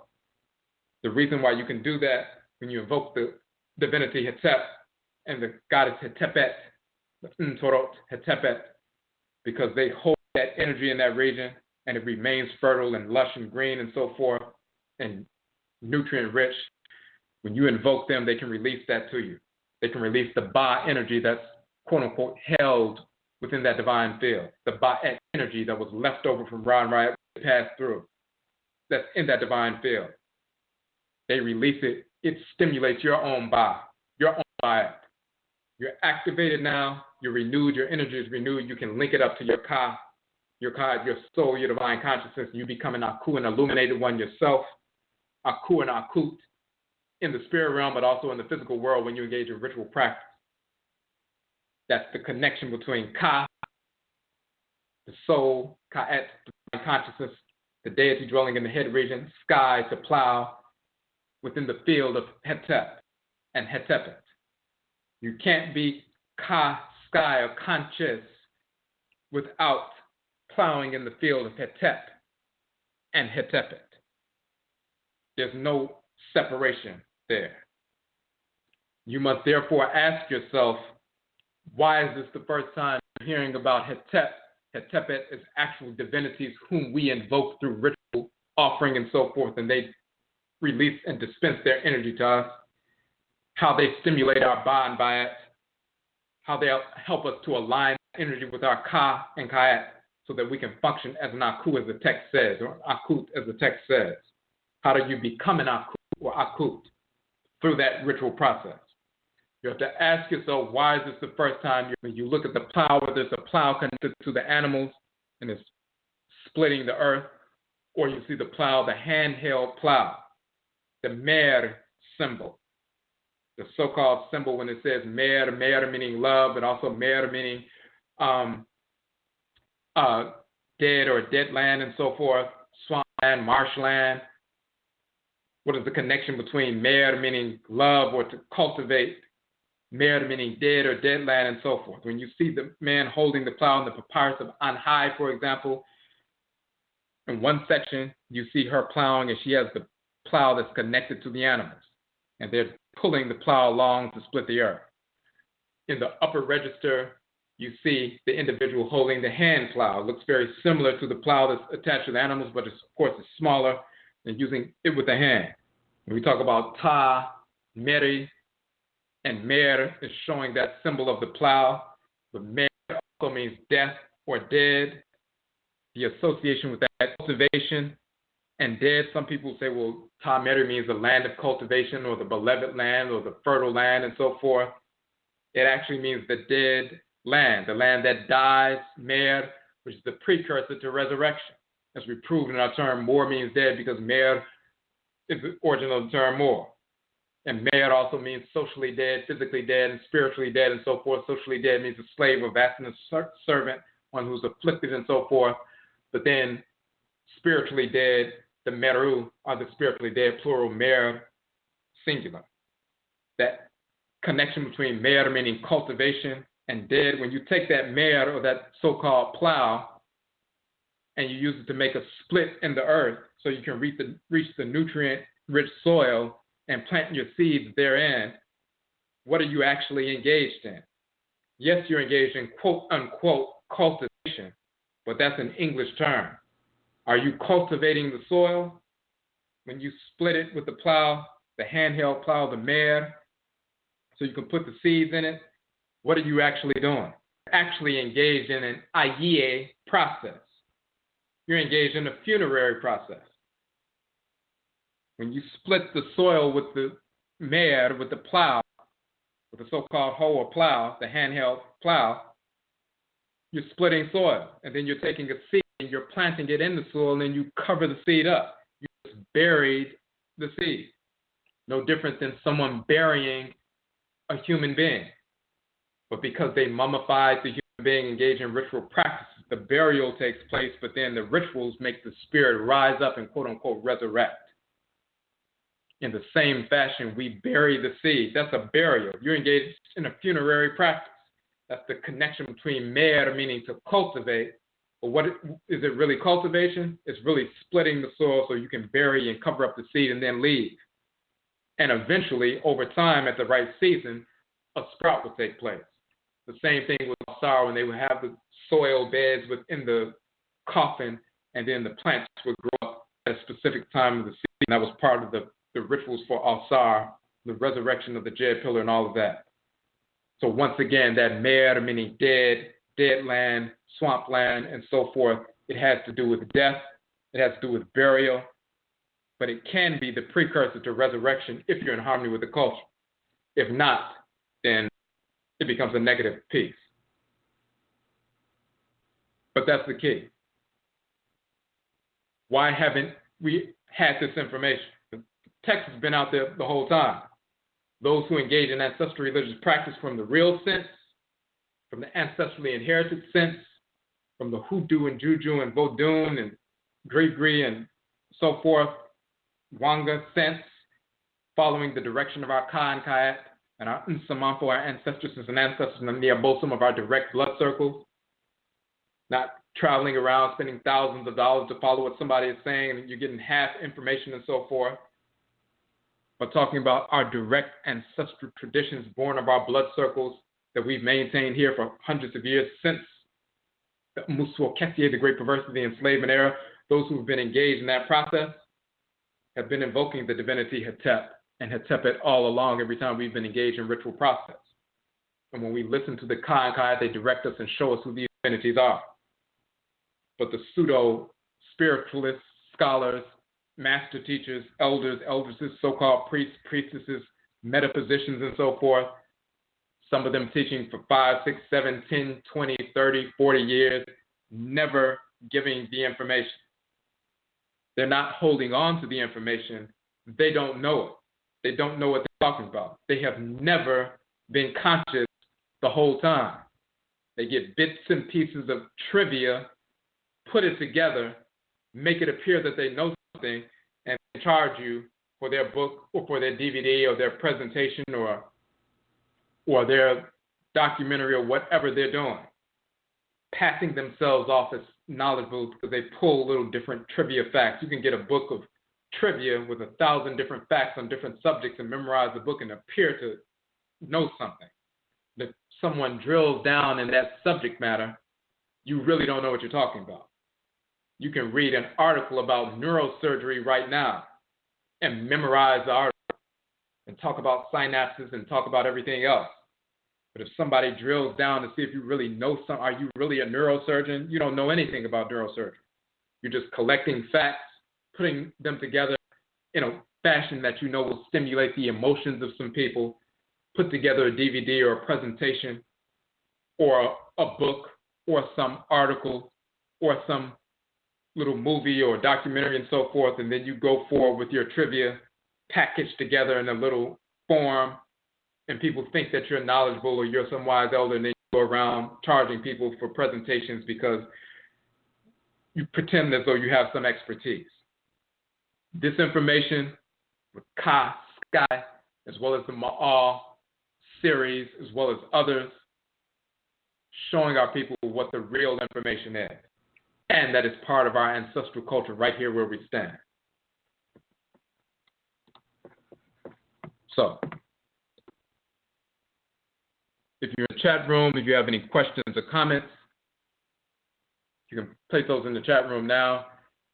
the reason why you can do that when you invoke the divinity Hetep and the goddess Hetepet, the Ntorot Hetepet, because they hold that energy in that region and it remains fertile and lush and green and so forth and nutrient rich. When you invoke them, they can release that to you. They can release the Ba energy that's quote unquote held within that divine field. The Ba'et energy that was left over from Ra and Riot passed through. That's in that divine field. They release it. It stimulates your own Ba, your own Ba'et. You're activated now. You're renewed. Your energy is renewed. You can link it up to your Ka, your soul, your divine consciousness. You become an Aku, an illuminated one yourself. Aku and Akut in the spirit realm, but also in the physical world when you engage in ritual practice. That's the connection between Ka, the soul, Ka'et, divine consciousness, the deity dwelling in the head region, SKAI to plow within the field of Hetep and Hetepet. You can't be Ka, SKAI, or conscious without plowing in the field of Hetep and Hetepet. There's no separation there. You must therefore ask yourself, why is this the first time you're hearing about Hetep? Hetepet is actual divinities whom we invoke through ritual offering and so forth, and they release and dispense their energy to us. How they stimulate our Ba and Ba'et, how they help us to align energy with our Ka and Ka'et so that we can function as an Aku, as the text says, or Akut, as the text says. How do you become an Aku or Akut? Through that ritual process. You have to ask yourself, why is this the first time you look at the plow, whether it's a plow connected to the animals and it's splitting the earth, or you see the plow, the handheld plow, the mer symbol, the so-called symbol when it says mer meaning love, but also mer meaning dead or dead land and so forth, swampland, marshland. What is the connection between mer meaning love or to cultivate, mer meaning dead or dead land and so forth? When you see the man holding the plow in the papyrus of Anhai, for example, in one section you see her plowing and she has the plow that's connected to the animals and they're pulling the plow along to split the earth. In the upper register, you see the individual holding the hand plow. It looks very similar to the plow that's attached to the animals, but of course it's smaller than using it with the hand. When we talk about Ta, Meri, and Mer is showing that symbol of the plow, but Mer also means death or dead. The association with that cultivation And dead, some people say, well, Tameri means the land of cultivation or the beloved land or the fertile land and so forth. It actually means the dead land, the land that dies, mer, which is the precursor to resurrection. As we proved in our term, more means dead because mer is the origin of the term more. And mer also means socially dead, physically dead, and spiritually dead, and so forth. Socially dead means a slave, a vassal, servant, one who's afflicted, and so forth. But then spiritually dead, the meru are the spiritually dead, plural, mer, singular. That connection between mer, meaning cultivation, and dead, when you take that mer, or that so-called plow, and you use it to make a split in the earth so you can reach the nutrient-rich soil and plant your seeds therein, what are you actually engaged in? Yes, you're engaged in quote-unquote cultivation, but that's an English term. Are you cultivating the soil? When you split it with the plow, the handheld plow, the mer, so you can put the seeds in it, what are you actually doing? You're actually engaged in an ayie process. You're engaged in a funerary process. When you split the soil with the mer, with the plow, with the so-called hoe or plow, the handheld plow, you're splitting soil. And then you're taking a seed and you're planting it in the soil, and then you cover the seed up. You just buried the seed. No different than someone burying a human being. But because they mummified the human being, engaged in ritual practices, the burial takes place, but then the rituals make the spirit rise up and quote-unquote resurrect. In the same fashion, we bury the seed. That's a burial. You're engaged in a funerary practice. That's the connection between mer, meaning to cultivate. But what is it really cultivation? It's really splitting the soil so you can bury and cover up the seed and then leave. And eventually, over time, at the right season, a sprout will take place. The same thing with Osara, when they would have the soil beds within the coffin, and then the plants would grow up at a specific time of the season. That was part of the rituals for Osara, the resurrection of the Jed pillar and all of that. So once again, that mer, meaning dead, dead land, swamp land, and so forth, it has to do with death, it has to do with burial, but it can be the precursor to resurrection if you're in harmony with the culture. If not, then it becomes a negative piece. But that's the key. Why haven't we had this information? The text has been out there the whole time. Those who engage in ancestral religious practice from the real sense, from the ancestrally inherited sense, from the hoodoo and juju and vodun and gree and so forth, wanga sense, following the direction of our Ka and Kayat and our Nsamanfo, our ancestresses and ancestors, and the Niabosom of our direct blood circles, not traveling around spending thousands of dollars to follow what somebody is saying and you're getting half information and so forth, but talking about our direct ancestral traditions born of our blood circles that we've maintained here for hundreds of years since the Musuoketie, the great perversity enslavement era. Those who have been engaged in that process have been invoking the divinity Hetep and Hetepet all along every time we've been engaged in ritual process. And when we listen to the Ka and Kayat, they direct us and show us who these divinities are. But the pseudo-spiritualists, scholars, master teachers, elders, eldresses, so-called priests, priestesses, metaphysicians, and so forth, some of them teaching for 5, 6, 7, 10, 20, 30, 40 years, never giving the information. They're not holding on to the information. They don't know it. They don't know what they're talking about. They have never been conscious the whole time. They get bits and pieces of trivia, put it together, make it appear that they know something, and charge you for their book or for their DVD or their presentation or their documentary or whatever they're doing, passing themselves off as knowledgeable because they pull little different trivia facts. You can get a book of trivia with 1,000 different facts on different subjects and memorize the book and appear to know something. If someone drills down in that subject matter, you really don't know what you're talking about. You can read an article about neurosurgery right now and memorize the article and talk about synapses and talk about everything else. But if somebody drills down to see if you really know something, are you really a neurosurgeon? You don't know anything about neurosurgery. You're just collecting facts, putting them together in a fashion that you know will stimulate the emotions of some people, put together a DVD or a presentation or a book or some article or some little movie or documentary and so forth, and then you go forward with your trivia packaged together in a little form, and people think that you're knowledgeable or you're some wise elder, and then you go around charging people for presentations because you pretend as though you have some expertise. This information with SKAI, as well as the Ma'al series, as well as others, showing our people what the real information is, and that is part of our ancestral culture right here where we stand. So, if you're in the chat room, if you have any questions or comments, you can place those in the chat room now.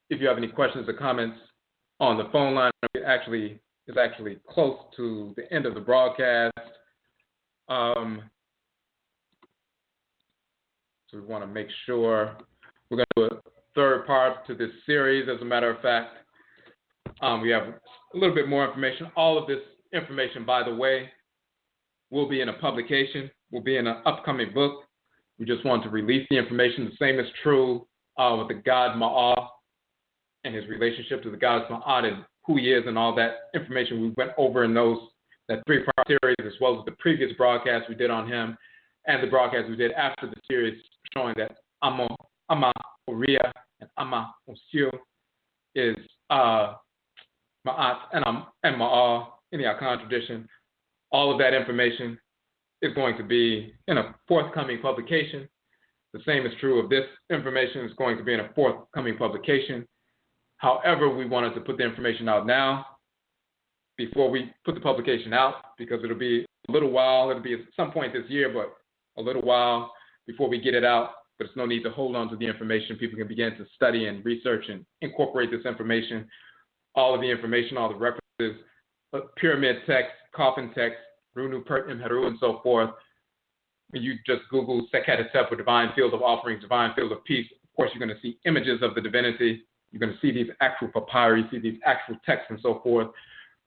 If you have any questions or comments on the phone line, it's actually close to the end of the broadcast. So we want to make sure we're going to do a third part to this series. As a matter of fact, we have a little bit more information. All of this information, by the way, will be in a publication, will be in an upcoming book. We just want to release the information. The same is true with the God Ma'al and his relationship to the gods Ma'at and who he is and all that information we went over in that three-part series, as well as the previous broadcast we did on him and the broadcast we did after the series showing that Ama Oria and Ama Osio is Ma'at and Ma'al in the Akan tradition. All of that information is going to be in a forthcoming publication. The same is true of this information. It's going to be in a forthcoming publication. However, we wanted to put the information out now before we put the publication out, because it'll be a little while. It'll be at some point this year, but a little while before we get it out. But it's no need to hold on to the information. People can begin to study and research and incorporate this information, all of the information, all the references, pyramid text, coffin text, Runu, Pertnim, Heru, and so forth. When you just Google Sekhet-Aaru or divine field of offerings, divine field of peace, of course, you're going to see images of the divinity. You're going to see these actual papyri, see these actual texts and so forth.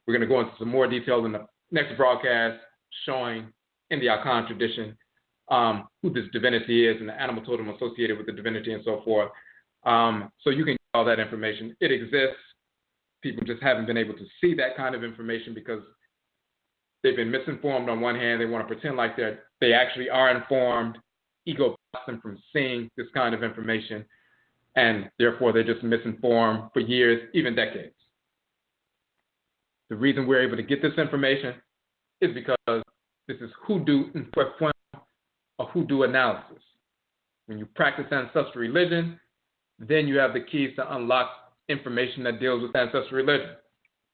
We're going to go into some more detail in the next broadcast, showing in the Akan tradition who this divinity is and the animal totem associated with the divinity and so forth. So you can get all that information. It exists. People just haven't been able to see that kind of information because they've been misinformed on one hand. They want to pretend like they actually are informed. Ego blocks them from seeing this kind of information, and therefore they're just misinformed for years, even decades. The reason we're able to get this information is because this is hoodoo or hoodoo analysis. When you practice ancestral religion, then you have the keys to unlock information that deals with ancestral religion.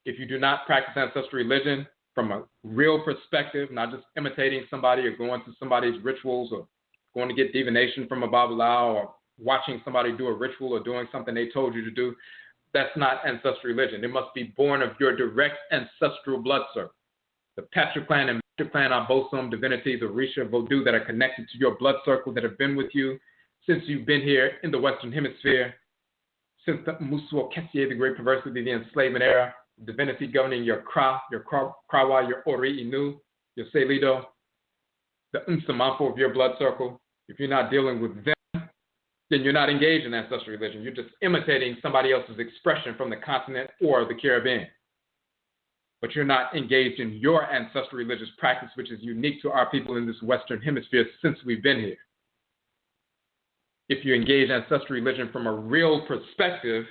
If you do not practice ancestral religion from a real perspective, not just imitating somebody or going to somebody's rituals or going to get divination from a Babalawo or watching somebody do a ritual or doing something they told you to do, that's not ancestral religion. It must be born of your direct ancestral blood circle. The Patriclan and Matriclan are both some divinities, Orisha, Vodou, that are connected to your blood circle, that have been with you since you've been here in the Western Hemisphere, since the Musuo Kessier, the Great Perversity, the Enslavement Era, divinity governing your Kra, your Krawa, your Ori Inu, your Selido, the Unsamanfo of your blood circle. If you're not dealing with them, then you're not engaged in ancestral religion. You're just imitating somebody else's expression from the continent or the Caribbean. But you're not engaged in your ancestral religious practice, which is unique to our people in this Western Hemisphere since we've been here. If you engage in ancestral religion from a real perspective,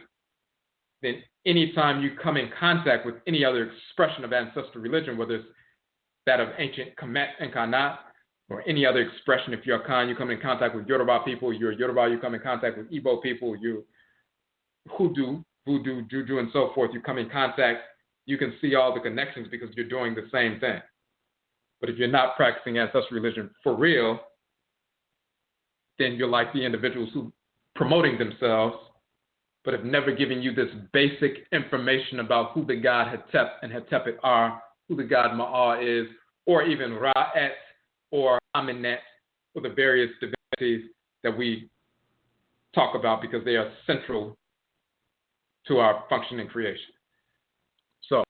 then anytime you come in contact with any other expression of ancestral religion, whether it's that of ancient Kemet and Kanat, or any other expression, if you're a Khan, you come in contact with Yoruba people, you're a Yoruba, you come in contact with Igbo people, you Hoodoo, Voodoo, Juju, and so forth, you come in contact, you can see all the connections because you're doing the same thing. But if you're not practicing ancestral religion for real, then you're like the individuals who promoting themselves, but have never given you this basic information about who the god Hetep and Hetepet are, who the god Ma'ar is, or even Ra'et or Aminet, or the various divinities that we talk about because they are central to our function and creation. So,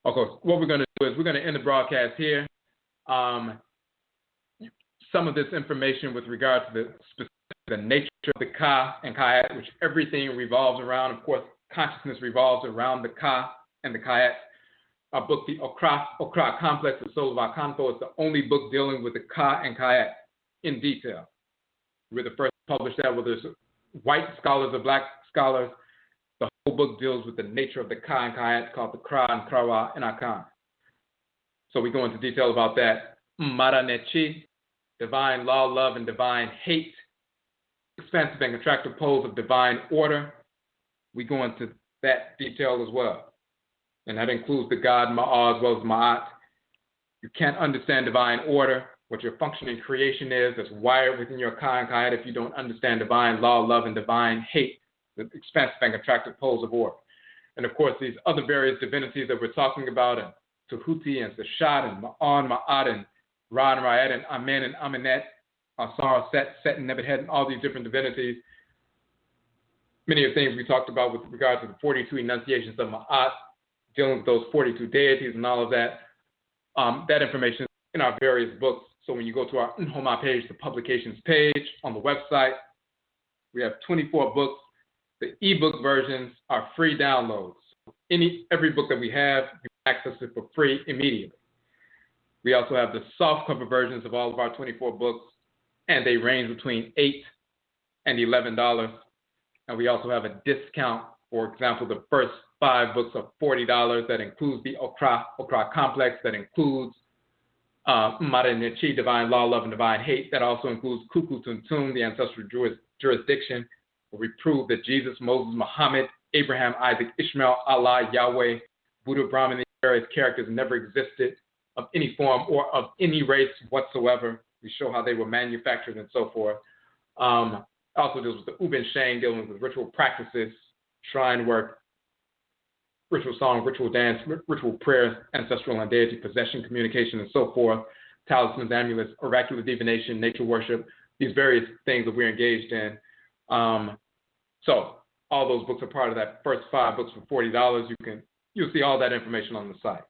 of course, what we're going to do is we're going to end the broadcast here. Some of this information with regard to the nature of the Ka and Kayat, which everything revolves around. Of course, consciousness revolves around the Ka and the Kayat. Our book, the OKRAA Complex, The Soul of Akanfo, is the only book dealing with the Ka and Kayat in detail. We're the first to publish that, whether it's white scholars or black scholars. The whole book deals with the nature of the Ka and Kayat, called the Kra and Krawa and Akan. So we go into detail about that. MMARA Nechi, divine law, love, and divine hate, expansive and contractive poles of divine order. We go into that detail as well. And that includes the God Ma'a as well as Ma'at. You can't understand divine order, what your functioning creation is, that's wired within your Ka and Kayat, if you don't understand divine law, love, and divine hate, the expansive and contractive poles of order. And of course, these other various divinities that we're talking about, and Tahuti and Sashad and Ma'an, Ma'at, and Ra and Ra'ed, and Amen and Amenet, Asar, Set, and Nebuchadnezzar, and all these different divinities. Many of the things we talked about with regard to the 42 enunciations of Ma'at, dealing with those 42 deities and all of that, that information is in our various books. So when you go to our Nhoma page, the publications page on the website, we have 24 books. The ebook versions are free downloads. Every book that we have, you can access it for free immediately. We also have the soft cover versions of all of our 24 books, and they range between $8 and $11. And we also have a discount. For example, the first 5 books are $40. That includes the OKRAA Complex. That includes Mara Nechi, Divine Law, Love, and Divine Hate. That also includes Kuku Tuntun, the Ancestral Jurisdiction, where we prove that Jesus, Moses, Muhammad, Abraham, Isaac, Ishmael, Allah, Yahweh, Buddha, Brahman, these various characters never existed of any form or of any race whatsoever. We show how they were manufactured and so forth. Also deals with the Uben Sheng, dealing with ritual practices, shrine work, ritual song, ritual dance, ritual prayers, ancestral and deity possession, communication, and so forth, talismans, amulets, oracular divination, nature worship, these various things that we're engaged in. So all those books are part of that first 5 books for $40. You'll see all that information on the site.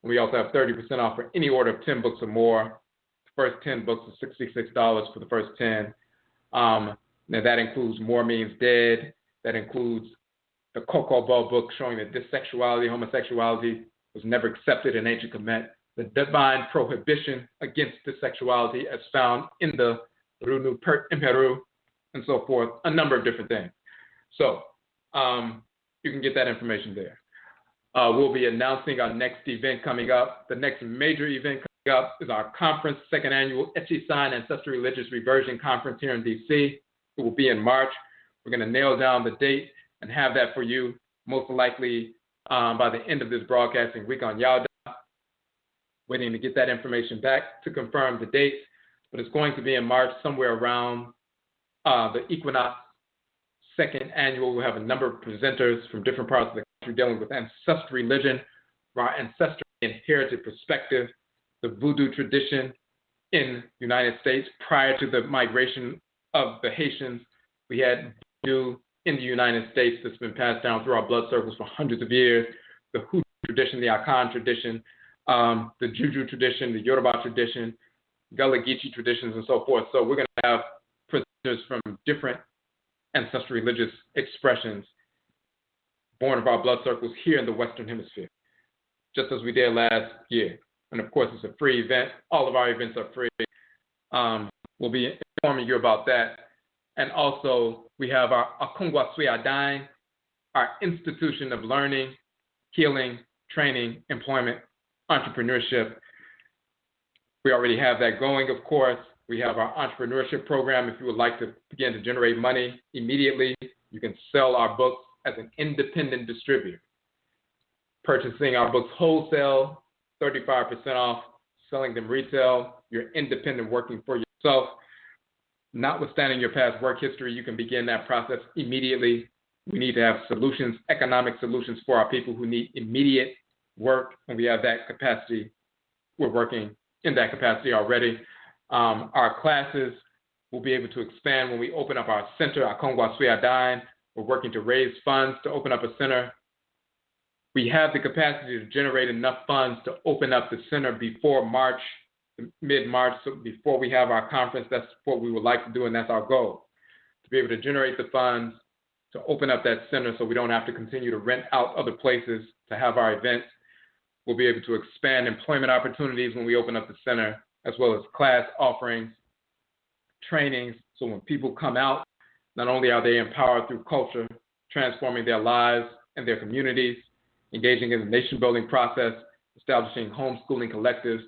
And we also have 30% off for any order of 10 books or more. The first 10 books are $66 for the first 10. Now that includes More Means Dead. That includes the Kokobo book showing that dissexuality, homosexuality was never accepted in ancient Kemet. The divine prohibition against dissexuality as found in the Runu Imperu, and so forth, a number of different things. So you can get that information there. We'll be announcing our next event coming up. The next major event coming up is our conference, second annual Echisan Ancestral Religious Reversion Conference here in D.C. It will be in March. We're going to nail down the date and have that for you most likely by the end of this broadcasting week on Yauda. Waiting to get that information back to confirm the date, but it's going to be in March, somewhere around the equinox, second annual. We'll have a number of presenters from different parts of the country dealing with ancestral religion, from our ancestral inherited perspective, the voodoo tradition in the United States. Prior to the migration of the Haitians, we had voodoo in the United States that's been passed down through our blood circles for hundreds of years. The Hutu tradition, the Akan tradition, the Juju tradition, the Yoruba tradition, Gullah Geechee traditions, and so forth. So we're going to have presenters from different ancestral religious expressions born of our blood circles here in the Western Hemisphere, just as we did last year. And of course, it's a free event. All of our events are free. We'll be informing you about that. And also, we have our Akongwa Suyadain, our institution of learning, healing, training, employment, entrepreneurship. We already have that going, of course. We have our entrepreneurship program. If you would like to begin to generate money immediately, you can sell our books as an independent distributor. Purchasing our books wholesale, 35% off. Selling them retail, you're independent, working for yourself. Notwithstanding your past work history, you can begin that process immediately. We need to have solutions, economic solutions for our people who need immediate work, and we have that capacity. We're working in that capacity already. Our classes will be able to expand when we open up our center, Akongwa Suyadain, We're working to raise funds to open up a center. We have the capacity to generate enough funds to open up the center before March, mid-March, so before we have our conference. That's what we would like to do, and that's our goal, to be able to generate the funds to open up that center so we don't have to continue to rent out other places to have our events. We'll be able to expand employment opportunities when we open up the center, as well as class offerings, trainings, so when people come out, not only are they empowered through culture, transforming their lives and their communities, engaging in the nation-building process, establishing homeschooling collectives,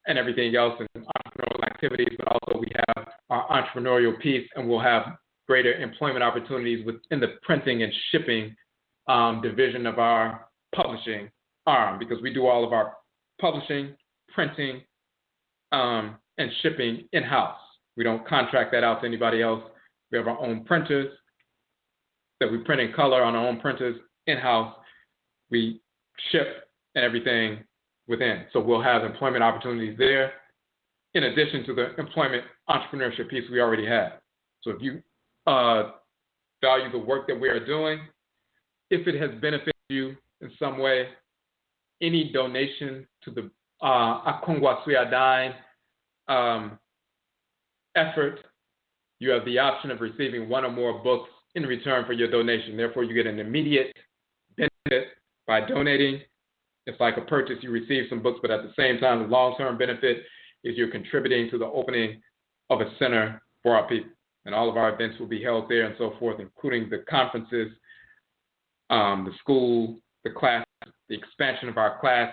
and everything else in entrepreneurial activities, but also we have our entrepreneurial piece, and we'll have greater employment opportunities within the printing and shipping division of our publishing arm, because we do all of our publishing, printing, and shipping in-house. We don't contract that out to anybody else. We have our own printers that we print in color on our own printers in-house. We ship and everything within. So we'll have employment opportunities there, in addition to the employment entrepreneurship piece we already have. So if you value the work that we are doing, if it has benefited you in some way, any donation to the Akongwa effort, you have the option of receiving one or more books in return for your donation. Therefore, you get an immediate benefit by donating. It's like a purchase. You receive some books, but at the same time, the long-term benefit is you're contributing to the opening of a center for our people. And all of our events will be held there and so forth, including the conferences, the school, the class, the expansion of our class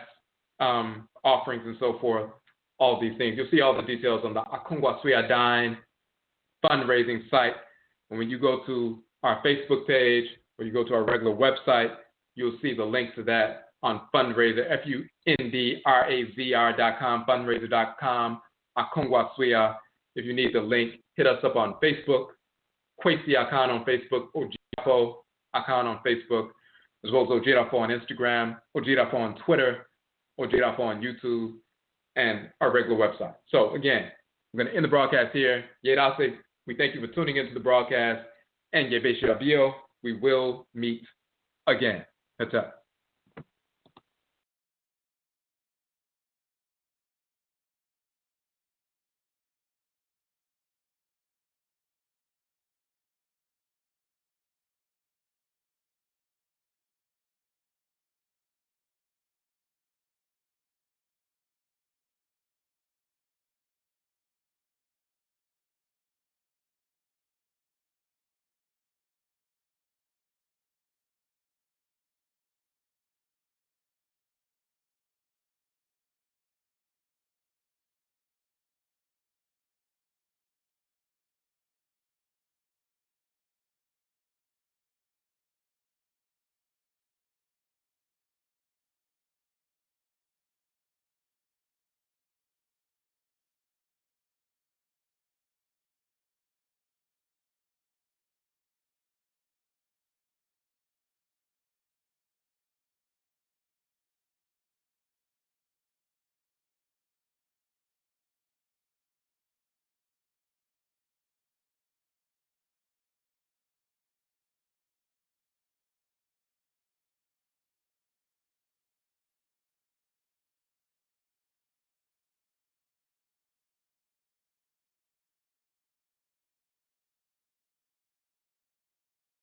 offerings and so forth, all these things. You'll see all the details on the Akongwa Suya fundraising site. And when you go to our Facebook page or you go to our regular website, you'll see the link to that on fundraiser, fundrazr.com, fundraiser.com, Akongwa Suya. If you need the link, hit us up on Facebook, Kwesi Akan on Facebook, Ojirafo Akan on Facebook, as well as Ojirafo on Instagram, Ojirafo on Twitter, Ojirafo on YouTube, and our regular website. So again, we're going to end the broadcast here. Yedase, we thank you for tuning into the broadcast. And Yebeshe Abio, we will meet again. Hetep.